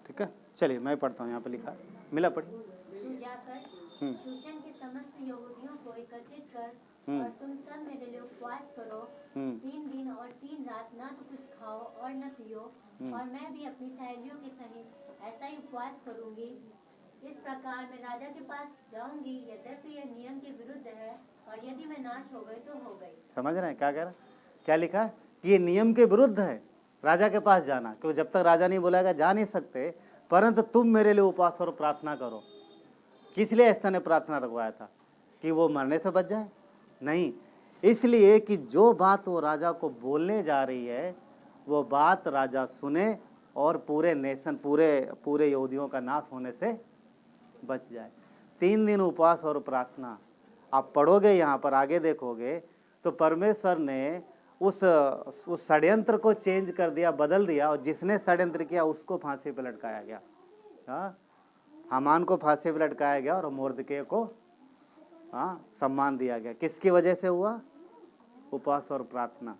ठीक है, चलिए मैं पढ़ता हूँ, यहाँ पे लिखा है, मिला पढ़िए। तू जाकर शूशन के समस्त यहूदियों को एकत्रित कर और तुम सब मेरे लिए उपवास करो 3 दिन और 3 रात, ना तो कुछ खाओ और न पियो, और मैं भी अपनी सहेलियों के सहित ऐसा ही उपवास करूंगी। इस प्रकार मैं राजा के पास जाऊंगी, यद्यपि यह नियम के विरुद्ध है, और यदि मैं नाश हो गई तो हो गई। समझ रहे हैं क्या कह रहा, क्या लिखा है कि ये नियम के विरुद्ध है राजा के पास जाना, क्योंकि जब तक राजा नहीं बोलेगा जा नहीं सकते, परंतु तुम मेरे लिए उपवास और प्रार्थना करो। किस लिए एस्थर ने प्रार्थना रखवाया था? कि वो मरने से बच जाए? नहीं, इसलिए कि जो बात वो राजा को बोलने जा रही है वो बात राजा सुने और पूरे नेशन, पूरे यहूदियों का नाश होने से बच जाए। 3 दिन उपवास और प्रार्थना आप पढ़ोगे, यहाँ पर आगे देखोगे तो परमेश्वर ने उस षड्यंत्र को चेंज कर दिया, बदल दिया, और जिसने षड्यंत्र किया उसको फांसी पे लटकाया गया। हाँ, हामान को फांसी पे लटकाया गया और मोर्दके को सम्मान दिया गया। किसकी वजह से हुआ? उपवास और प्रार्थना।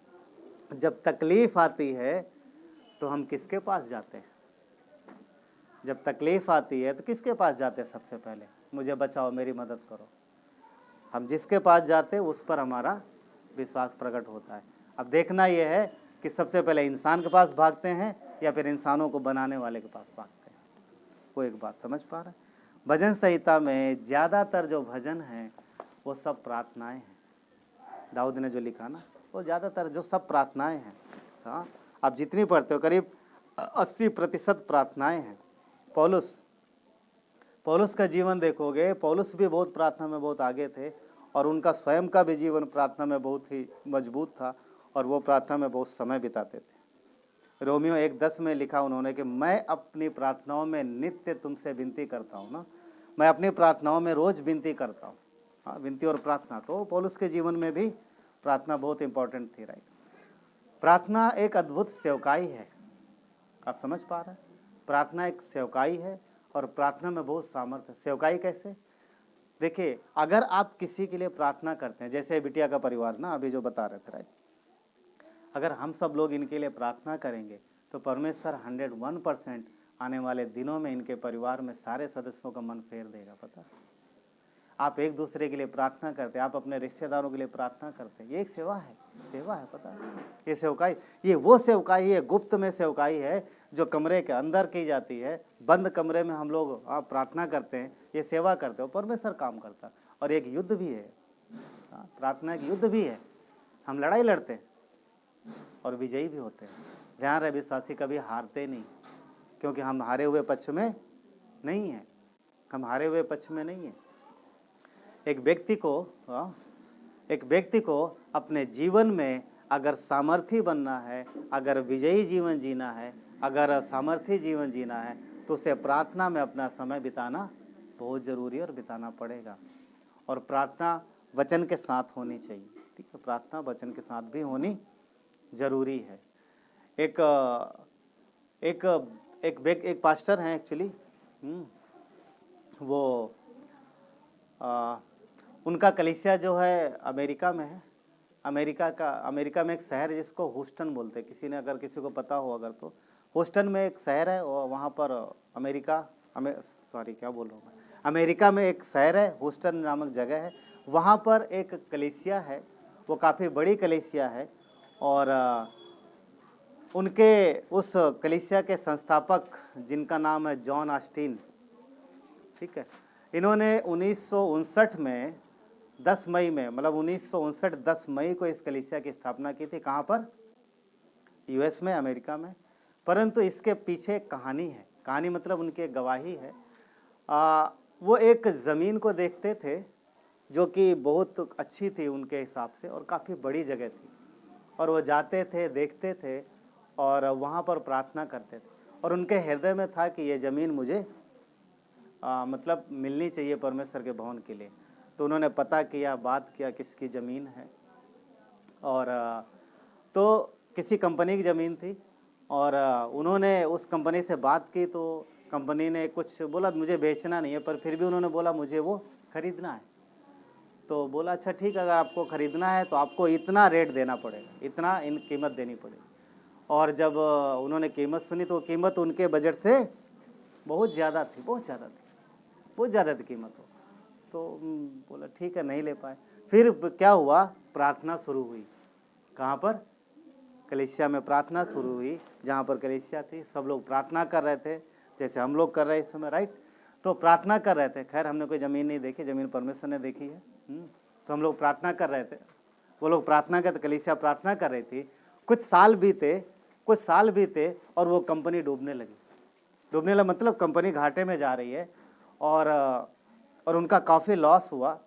जब तकलीफ आती है तो हम किसके पास जाते हैं? जब तकलीफ आती है तो किसके पास जाते हैं? सबसे पहले मुझे बचाओ, मेरी मदद करो। हम जिसके पास जाते हैं उस पर हमारा विश्वास प्रकट होता है। अब देखना यह है कि सबसे पहले इंसान के पास भागते हैं या फिर इंसानों को बनाने वाले के पास भागते हैं। वो एक बात समझ पा रहे हैं? भजन संहिता में ज़्यादातर जो भजन हैं वो सब प्रार्थनाएं हैं। दाऊद ने जो लिखा ना, वो ज़्यादातर जो सब प्रार्थनाएं हैं। हाँ, आप जितनी पढ़ते हो करीब 80% प्रार्थनाएं हैं। पौलुस का जीवन देखोगे, पौलुस भी बहुत प्रार्थना में बहुत आगे थे, और उनका स्वयं का भी जीवन प्रार्थना में बहुत ही मजबूत था, और वो प्रार्थना में बहुत समय बिताते थे। रोमियो 1:10 में लिखा उन्होंने कि मैं अपनी प्रार्थनाओं में नित्य तुमसे विनती करता हूँ ना, मैं अपनी प्रार्थनाओं में रोज विनती करता हूँ। हाँ, विनती और प्रार्थना, तो पौलुस के जीवन में भी प्रार्थना बहुत इंपॉर्टेंट थी। राइट, प्रार्थना एक अद्भुत सेवकाई है। आप समझ पा रहे हैं? प्रार्थना एक सेवकाई है, और प्रार्थना में बहुत सामर्थ्य है। सेवकाई कैसे? देखिए, अगर आप किसी के लिए प्रार्थना करते हैं, जैसे बिटिया का परिवार ना अभी जो बता रहे थे, राइट, अगर हम सब लोग इनके लिए प्रार्थना करेंगे तो परमेश्वर 101% आने वाले दिनों में इनके परिवार में सारे सदस्यों का मन फेर देगा। पता, आप एक दूसरे के लिए प्रार्थना करते हैं, आप अपने रिश्तेदारों के लिए प्रार्थना करते हैं, ये एक सेवा है, पता है? ये सेवकाई, ये वो सेवकाई है, गुप्त में सेवकाई है जो कमरे के अंदर की जाती है। बंद कमरे में हम लोग प्रार्थना करते हैं, ये सेवा करते हो, परमेश्वर काम करता है। और एक युद्ध भी है, प्रार्थना एक युद्ध भी है। हम लड़ाई लड़ते हैं और विजयी भी होते हैं। ध्यान रहे, विश्वासी कभी हारते नहीं, क्योंकि हम हारे हुए पक्ष में नहीं है, हम हारे हुए पक्ष में नहीं है। एक व्यक्ति को अपने जीवन में अगर सामर्थी बनना है, अगर विजयी जीवन जीना है, अगर सामर्थी जीवन जीना है, तो उसे प्रार्थना में अपना समय बिताना बहुत जरूरी है और बिताना पड़ेगा। और प्रार्थना वचन के साथ होनी चाहिए। ठीक है, प्रार्थना वचन के साथ भी होनी जरूरी है। एक पास्टर हैं एक्चुअली, वो उनका कलीसिया जो है अमेरिका में है। अमेरिका में एक शहर है जिसको ह्यूस्टन बोलते हैं। किसी ने अगर किसी को पता हो अगर, तो ह्यूस्टन में एक शहर है, और वहाँ पर अमेरिका में एक शहर है, ह्यूस्टन नामक जगह है। वहाँ पर एक कलीसिया है, वो काफ़ी बड़ी कलीसिया है और उनके उस कलीसिया के संस्थापक जिनका नाम है जॉन ऑस्टिन, ठीक है, इन्होंने 1959 में 10 मई में, मतलब 1959 10 मई को इस कलीसिया की स्थापना की थी। कहाँ पर? यूएस में, अमेरिका में। परंतु इसके पीछे एक कहानी है, कहानी मतलब उनकी एक गवाही है। वो एक ज़मीन को देखते थे जो कि बहुत अच्छी थी उनके हिसाब से और काफ़ी बड़ी जगह थी, और वो जाते थे, देखते थे और वहाँ पर प्रार्थना करते थे, और उनके हृदय में था कि ये ज़मीन मुझे मतलब मिलनी चाहिए परमेश्वर के भवन के लिए। तो उन्होंने पता किया, बात किया किसकी ज़मीन है, और तो किसी कंपनी की ज़मीन थी, और उन्होंने उस कंपनी से बात की तो कंपनी ने कुछ बोला मुझे बेचना नहीं है, पर फिर भी उन्होंने बोला मुझे वो खरीदना है। तो बोला अच्छा ठीक है, अगर आपको ख़रीदना है तो आपको इतना रेट देना पड़ेगा, इतना इन कीमत देनी पड़ेगी। और जब उन्होंने कीमत सुनी तो कीमत उनके बजट से बहुत ज़्यादा थी, बहुत ज़्यादा थी कीमत हो। तो बोला ठीक है, नहीं ले पाए। फिर क्या हुआ, प्रार्थना शुरू हुई। कहाँ पर? कलीसिया में प्रार्थना शुरू हुई, जहाँ पर कलीसिया थी। सब लोग प्रार्थना कर रहे थे जैसे हम लोग कर रहे हैं इस समय, राइट। तो प्रार्थना कर रहे थे। खैर हमने कोई ज़मीन नहीं देखी, ज़मीन परमेश्वर ने देखी है। तो हम लोग प्रार्थना कर रहे थे, वो लोग प्रार्थना करते, कलीसिया प्रार्थना कर रही थी। कुछ साल बीते और वो कंपनी डूबने लगी मतलब कंपनी घाटे में जा रही है, और उनका काफ़ी लॉस हुआ।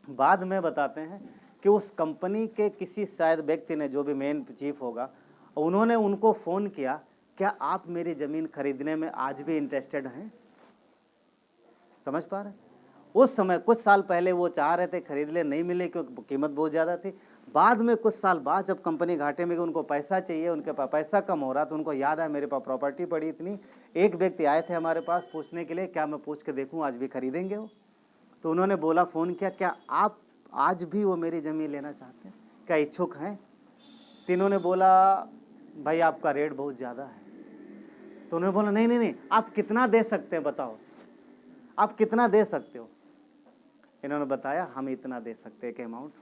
बाद में बताते हैं कि उस कंपनी के किसी शायद व्यक्ति ने, जो भी मेन चीफ होगा, उन्होंने उनको फ़ोन किया, क्या आप मेरी ज़मीन खरीदने में आज भी इंटरेस्टेड हैं? समझ पा रहे? उस समय कुछ साल पहले वो चाह रहे थे खरीद ले, नहीं मिले क्योंकि कीमत बहुत ज़्यादा थी। बाद में कुछ साल बाद जब कंपनी घाटे में गई, उनको पैसा चाहिए, उनके पास पैसा कम हो रहा, तो उनको याद है मेरे पास प्रॉपर्टी पड़ी इतनी। एक व्यक्ति आए थे हमारे पास पूछने के लिए, क्या मैं पूछ के देखूं आज भी खरीदेंगे वो? तो उन्होंने बोला, फ़ोन किया, क्या आप आज भी वो मेरी ज़मीन लेना चाहते हैं, क्या इच्छुक हैं? तो इन्होंने बोला भाई आपका रेट बहुत ज़्यादा है। तो उन्होंने बोला नहीं, आप कितना दे सकते हैं बताओ, आप कितना दे सकते हो? इन्होंने बताया हम इतना दे सकते हैं, एक अमाउंट।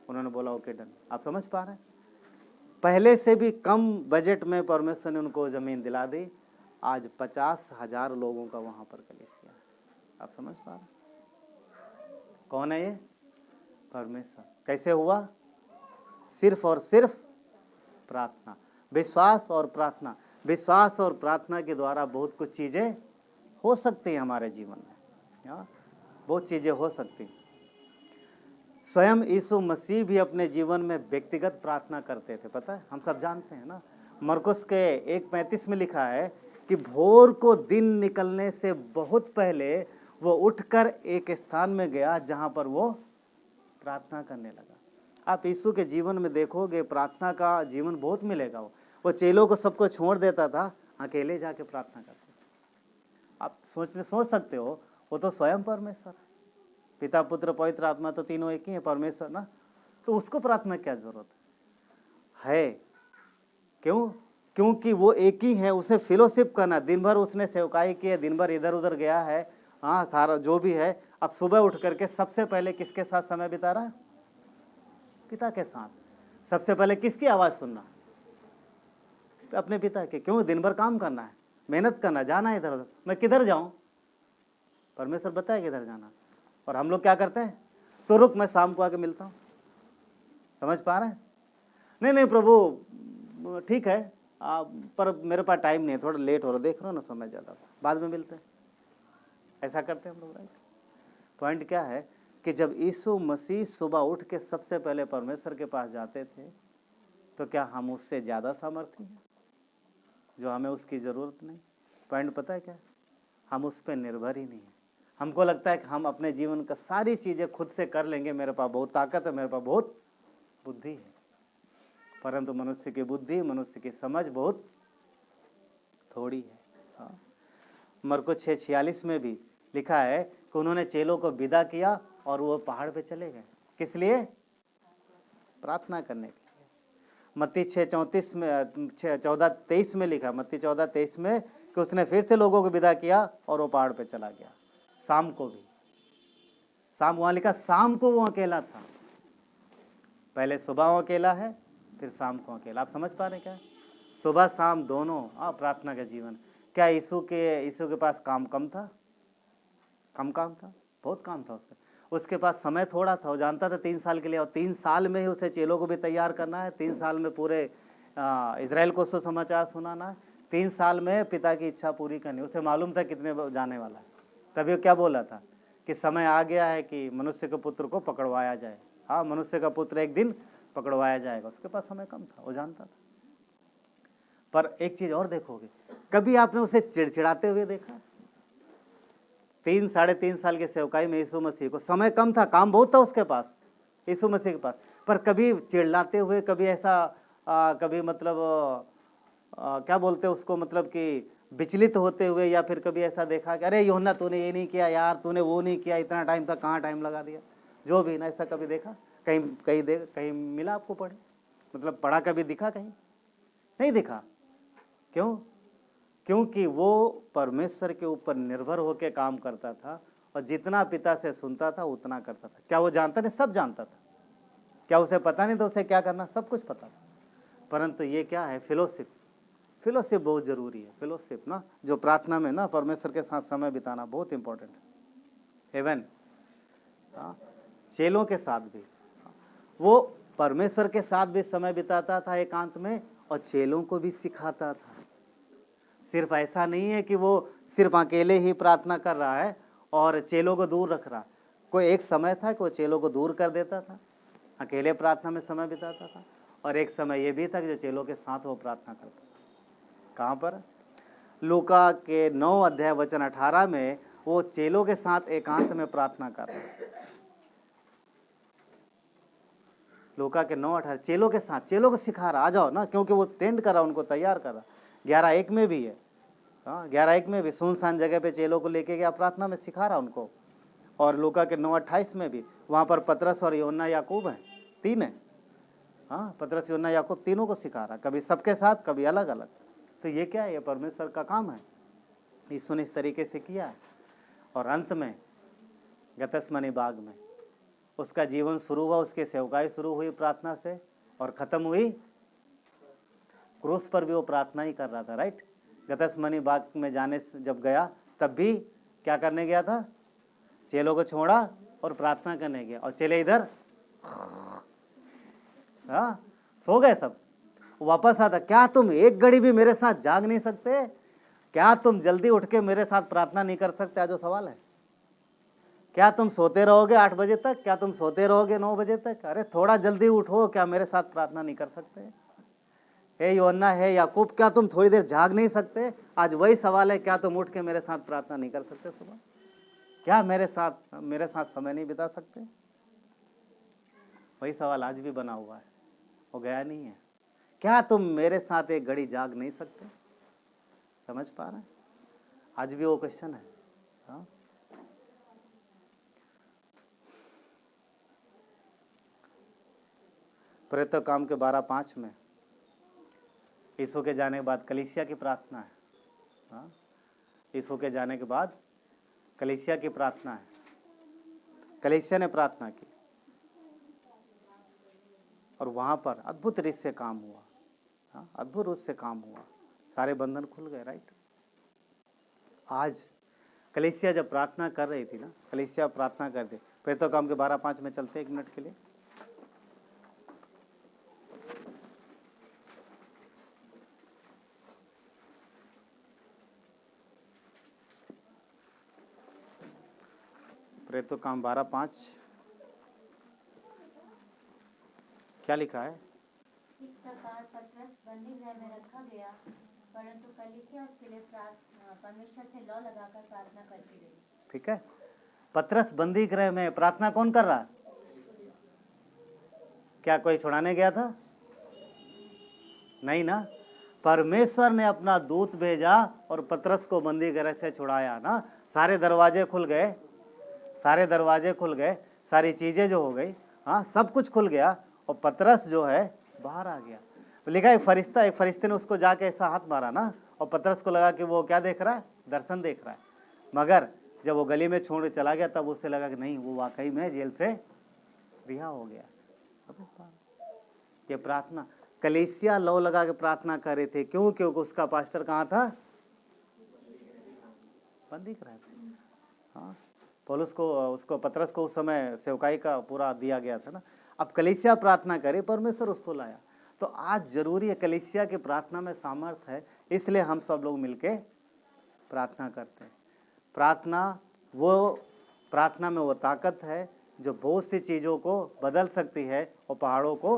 उन्होंने बोला ओके डन। आप समझ पा रहे हैं? पहले से भी कम बजट में परमेश्वर ने उनको ज़मीन दिला दी। आज 50,000 लोगों का वहाँ पर कलीसिया है। आप समझ पा रहे हैं? कौन है ये? परमेश्वर। कैसे हुआ? सिर्फ और सिर्फ प्रार्थना, विश्वास और प्रार्थना। विश्वास और प्रार्थना के द्वारा बहुत कुछ चीज़ें हो सकती हैं हमारे जीवन में, बहुत चीज़ें हो सकती हैं। स्वयं यीशु मसीह भी अपने जीवन में व्यक्तिगत प्रार्थना करते थे, पता है, हम सब जानते हैं ना। मरकुस के 1:35 में लिखा है कि भोर को दिन निकलने से बहुत पहले वो उठकर एक स्थान में गया जहाँ पर वो प्रार्थना करने लगा। आप यीशु के जीवन में देखोगे प्रार्थना का जीवन बहुत मिलेगा। वो चेलों को सबको छोड़ देता था, अकेले जाके प्रार्थना करता था। आप सोच सकते हो, वो तो स्वयं परमेश्वर, पिता पुत्र पवित्र आत्मा तो तीनों एक ही है परमेश्वर ना, तो उसको प्रार्थना क्या जरूरत है? क्यों? क्योंकि वो एक ही है, उसे फेलोशिप करना। दिन भर उसने सेवकाई की है, दिन भर इधर उधर गया है, हाँ सारा जो भी है। अब सुबह उठ करके सबसे पहले किसके साथ समय बिता रहा है? पिता के साथ। सबसे पहले किसकी आवाज़ सुनना? अपने पिता के। क्यों? दिन भर काम करना है, मेहनत करना, जाना है इधर उधर। मैं किधर जाऊं? परमेश्वर बताए किधर जाना। और हम लोग क्या करते हैं? तो रुक, मैं शाम को आके मिलता हूँ। समझ पा रहे हैं? नहीं प्रभु ठीक है, पर मेरे पास टाइम नहीं है, थोड़ा लेट हो रहा, देख रहा हूँ ना समय ज़्यादा, बाद में मिलते हैं। ऐसा करते हैं हम लोग, राइट। पॉइंट क्या है कि जब यीशु मसीह सुबह उठ के सबसे पहले परमेश्वर के पास जाते थे, तो क्या हम उससे ज़्यादा सामर्थ्य हैं जो हमें उसकी ज़रूरत नहीं? पॉइंट पता है क्या? हम उस पर निर्भर ही नहीं है। हमको लगता है कि हम अपने जीवन का सारी चीज़ें खुद से कर लेंगे, मेरे पास बहुत ताकत है, मेरे पास बहुत बुद्धि है। परंतु मनुष्य की बुद्धि, मनुष्य की समझ बहुत थोड़ी है। हाँ, मरकुस 6:46 में भी लिखा है कि उन्होंने चेलों को विदा किया और वो पहाड़ पे चले गए। किस लिए? प्रार्थना करने के लिए। मत्ती 6:34 में 14:23 में लिखा, मत्ती 14:23 में कि उसने फिर से लोगों को विदा किया और वो पहाड़ पे चला गया। शाम शाम, वहां लिखा शाम को वो अकेला था। पहले सुबह वो अकेला है, फिर शाम को अकेला। आप समझ पा रहे हैं क्या? सुबह शाम दोनों प्रार्थना का जीवन। क्या यीशु के पास काम कम था? कम काम था? बहुत काम था उसके पास समय थोड़ा था। वो जानता था 3 साल के लिए, और 3 साल में ही उसे चेलों को भी तैयार करना है, 3 साल में पूरे इजराइल को सुसमाचार सुनाना है, 3 साल में पिता की इच्छा पूरी करनी। उसे मालूम था कितने जाने वाला है। तभी वो क्या बोला था कि समय आ गया है कि मनुष्य के पुत्र को पकड़वाया जाए। हाँ, मनुष्य का पुत्र एक दिन पकड़वाया जाएगा। उसके पास समय कम था, वो जानता था। पर एक चीज और देखोगे, कभी आपने उसे चिड़चिड़ाते हुए देखा? 3-3.5 साल की सेवकाई में यीशु मसीह को समय कम था, काम बहुत था उसके पास, यीशु मसीह के पास, पर कभी चिल्लाते हुए, कभी ऐसा कभी मतलब क्या बोलते उसको, मतलब कि विचलित होते हुए, या फिर कभी ऐसा देखा कि अरे यूहन्ना तूने ये नहीं किया यार, तूने वो नहीं किया, इतना टाइम था, कहाँ टाइम लगा दिया, जो भी ना, ऐसा कभी देखा? कहीं मिला आपको पढ़े? मतलब पढ़ा कभी दिखा? कहीं नहीं दिखा। क्यों? क्योंकि वो परमेश्वर के ऊपर निर्भर होकर काम करता था, और जितना पिता से सुनता था उतना करता था। क्या वो जानता नहीं? सब जानता था। क्या उसे पता नहीं था उसे क्या करना? सब कुछ पता था। परंतु ये क्या है? फेलोशिप बहुत जरूरी है। फेलोशिप ना, जो प्रार्थना में ना परमेश्वर के साथ समय बिताना बहुत इंपॉर्टेंट है। इवन चेलों के साथ भी वो परमेश्वर के साथ भी समय बिताता था एकांत में, और चेलों को भी सिखाता था। सिर्फ ऐसा नहीं है कि वो सिर्फ अकेले ही प्रार्थना कर रहा है और चेलों को दूर रख रहा। कोई एक समय था कि वो चेलों को दूर कर देता था, अकेले प्रार्थना में समय बिताता था, और एक समय ये भी था कि जो चेलों के साथ वो प्रार्थना करता था। कहाँ पर? लूका के 9 अध्याय वचन 18 में वो चेलों के साथ एकांत में प्रार्थना कर रहा है। लूका के 9:18 चेलों के साथ, चेलों को सिखा रहा, आ जाओ ना, क्योंकि वो टेंड कर रहा, उनको तैयार कर रहा। 11:1 में भी है, 11:1 में भी सुनसान जगह पे चेलों को लेके गया, प्रार्थना में सिखा रहा उनको। और लूका के 9:28 में भी, वहाँ पर पतरस और यूहन्ना याकूब है, 3 है। पतरस, यूहन्ना, याकूब तीनों को सिखा रहा, कभी सबके साथ, कभी अलग अलग। तो ये क्या है? ये परमेश्वर का काम है। यीशु ने इस तरीके से किया है। और अंत में गतसमनी बाग में उसका जीवन शुरू हुआ, उसकी सेवकाई शुरू हुई प्रार्थना से, और खत्म हुई क्रूस पर भी वो प्रार्थना ही कर रहा था। राइट? गतसमनी बाग में जाने से जब गया, तब भी क्या करने गया था? चेलों को छोड़ा और प्रार्थना करने गया। और चेले इधर सो गए सब। वापस आता, क्या तुम एक घड़ी भी मेरे साथ जाग नहीं सकते? क्या तुम जल्दी उठ के मेरे साथ प्रार्थना नहीं कर सकते? आज सवाल है। क्या तुम सोते रहोगे 8 बजे तक? क्या तुम सोते रहोगे 9 बजे तक? अरे थोड़ा जल्दी उठो, क्या मेरे साथ प्रार्थना नहीं कर सकते? हे यूहन्ना, हे याकूब, क्या तुम थोड़ी देर जाग नहीं सकते? आज वही सवाल है, क्या तुम उठ के मेरे साथ प्रार्थना नहीं कर सकते सुबह? क्या मेरे साथ समय नहीं बिता सकते? वही सवाल आज भी बना हुआ है, वो गया नहीं है। क्या तुम मेरे साथ एक घड़ी जाग नहीं सकते? समझ पा रहे हैं? आज भी वो क्वेश्चन है। प्रेरितों काम के 12:5 में यीशु के जाने के बाद कलीसिया की प्रार्थना है। यीशु के जाने के बाद कलीसिया की प्रार्थना है। कलीसिया ने प्रार्थना की और वहां पर अद्भुत रीत से काम हुआ। अद्भुत रूप से काम हुआ, सारे बंधन खुल गए। राइट? आज कलीसिया जब प्रार्थना कर रही थी ना, कलीसिया प्रार्थना कर दे। प्रेरितों काम के 12:5 में चलते 1 मिनट के लिए। प्रेरितों काम 12:5 क्या लिखा है? इस प्रकार पतरस बंदी गृह में रखा गया, परंतु कलीसिया उसके लिए परमेश्वर से लौ लगाकर प्रार्थना करती रही। ठीक है, पतरस बंदी गृह में प्रार्थना कौन कर रहा? क्या कोई छुड़ाने गया था? नहीं ना, परमेश्वर ने अपना दूत भेजा और पतरस को बंदी गृह से छुड़ाया ना। सारे दरवाजे खुल गए, सारे दरवाजे खुल गए, सारी चीजें जो हो गई, सब कुछ खुल गया, और पतरस जो है बाहर आ गया। लिखा एक फरिश्ते ने उसको जाके ऐसा हाथ मारा ना, और पतरस को लगा कि वो क्या देख रहा है? दर्शन देख रहा है। मगर जब वो गली में छोड़ चला गया तब उसे लगा कि नहीं, वो वाकई में जेल से रिहा हो गया। ये प्रार्थना, कलीसिया लो लगा के प्रार्थना कर रहे थे। क्यों? क्योंकि उसका पास्टर कहाँ था? बंदी कराए थे। हाँ, पौलुस को, उसको, पतरस को उस समय सेवकाई का पूरा दिया गया था ना। अब कलीसिया प्रार्थना करे, परमेश्वर उसको लाया। तो आज जरूरी है, कलीसिया की प्रार्थना में सामर्थ्य है, इसलिए हम सब लोग मिलके प्रार्थना करते हैं। प्रार्थना में वो ताकत है जो बहुत सी चीज़ों को बदल सकती है और पहाड़ों को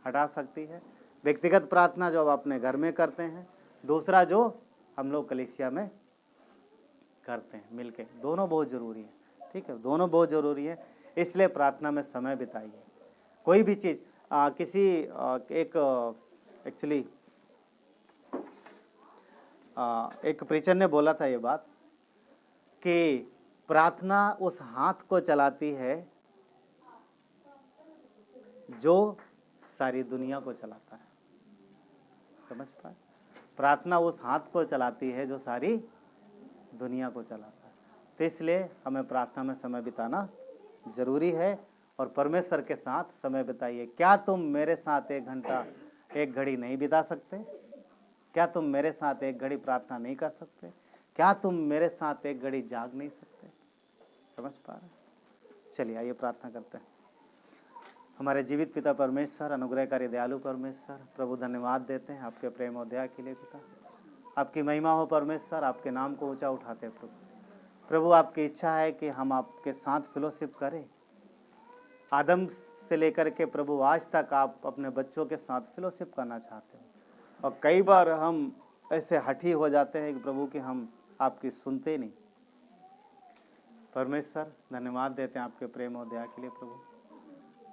हटा सकती है। व्यक्तिगत प्रार्थना जो आप अपने घर में करते हैं, दूसरा जो हम लोग कलीसिया में करते हैं मिलके, दोनों बहुत ज़रूरी है। ठीक है, दोनों बहुत ज़रूरी है, इसलिए प्रार्थना में समय बिताइए। कोई भी चीज़ एक प्रीचर ने बोला था ये बात कि प्रार्थना उस हाथ को चलाती है जो सारी दुनिया को चलाता है। समझ पाए? प्रार्थना उस हाथ को चलाती है जो सारी दुनिया को चलाता है। तो इसलिए हमें प्रार्थना में समय बिताना जरूरी है और परमेश्वर के साथ समय बिताइए। क्या तुम मेरे साथ 1 घंटा 1 घड़ी नहीं बिता सकते? क्या तुम मेरे साथ 1 घड़ी प्रार्थना नहीं कर सकते? क्या तुम मेरे साथ 1 घड़ी जाग नहीं सकते? समझ पा रहे? चलिए आइए प्रार्थना करते हैं। हमारे जीवित पिता परमेश्वर, अनुग्रहकारी दयालु परमेश्वर, प्रभु धन्यवाद देते हैं आपके प्रेम और दया के लिए। पिता, आपकी महिमा हो परमेश्वर, आपके नाम को ऊंचा उठाते हैं प्रभु। प्रभु, आपकी इच्छा है कि हम आपके साथ फेलोशिप करें। आदम से लेकर के प्रभु आज तक आप अपने बच्चों के साथ फेलोशिप करना चाहते हो, और कई बार हम ऐसे हठी हो जाते हैं कि प्रभु कि हम आपकी सुनते नहीं। परमेश्वर, धन्यवाद देते हैं आपके प्रेम और दया के लिए।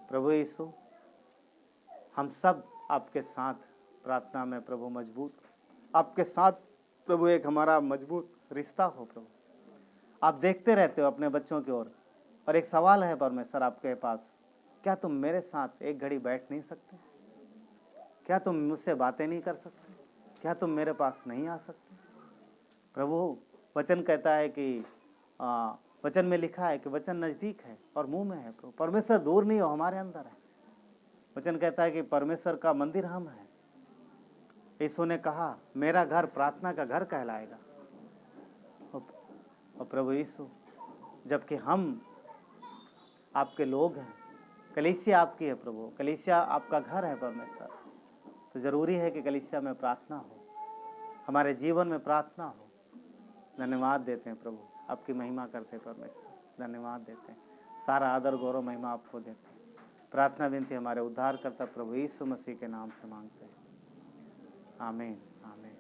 प्रभु यीशु, हम सब आपके साथ प्रार्थना में प्रभु मजबूत, आपके साथ प्रभु एक हमारा मजबूत रिश्ता हो। प्रभु, आप देखते रहते हो अपने बच्चों की ओर, और एक सवाल है परमेश्वर आपके पास, क्या तुम मेरे साथ 1 घड़ी बैठ नहीं सकते? क्या तुम मुझसे बातें नहीं कर सकते? क्या तुम मेरे पास नहीं आ सकते? प्रभु, वचन कहता है कि वचन में लिखा है कि वचन नज़दीक है और मुंह में है। प्रभु, परमेश्वर दूर नहीं हो, हमारे अंदर है। वचन कहता है कि परमेश्वर का मंदिर हम हैं। यीशु ने कहा मेरा घर प्रार्थना का घर कहलाएगा। और प्रभु यीशु, जबकि हम आपके लोग हैं, कलीसिया आपकी है प्रभु, कलीसिया आपका घर है परमेश्वर, तो ज़रूरी है कि कलीसिया में प्रार्थना हो, हमारे जीवन में प्रार्थना हो। धन्यवाद देते हैं प्रभु, आपकी महिमा करते हैं परमेश्वर, धन्यवाद देते हैं। सारा आदर गौरव महिमा आपको देते हैं। प्रार्थना विनती हमारे उद्धारकर्ता प्रभु यीशु मसीह के नाम से मांगते हैं। आमीन, आमीन।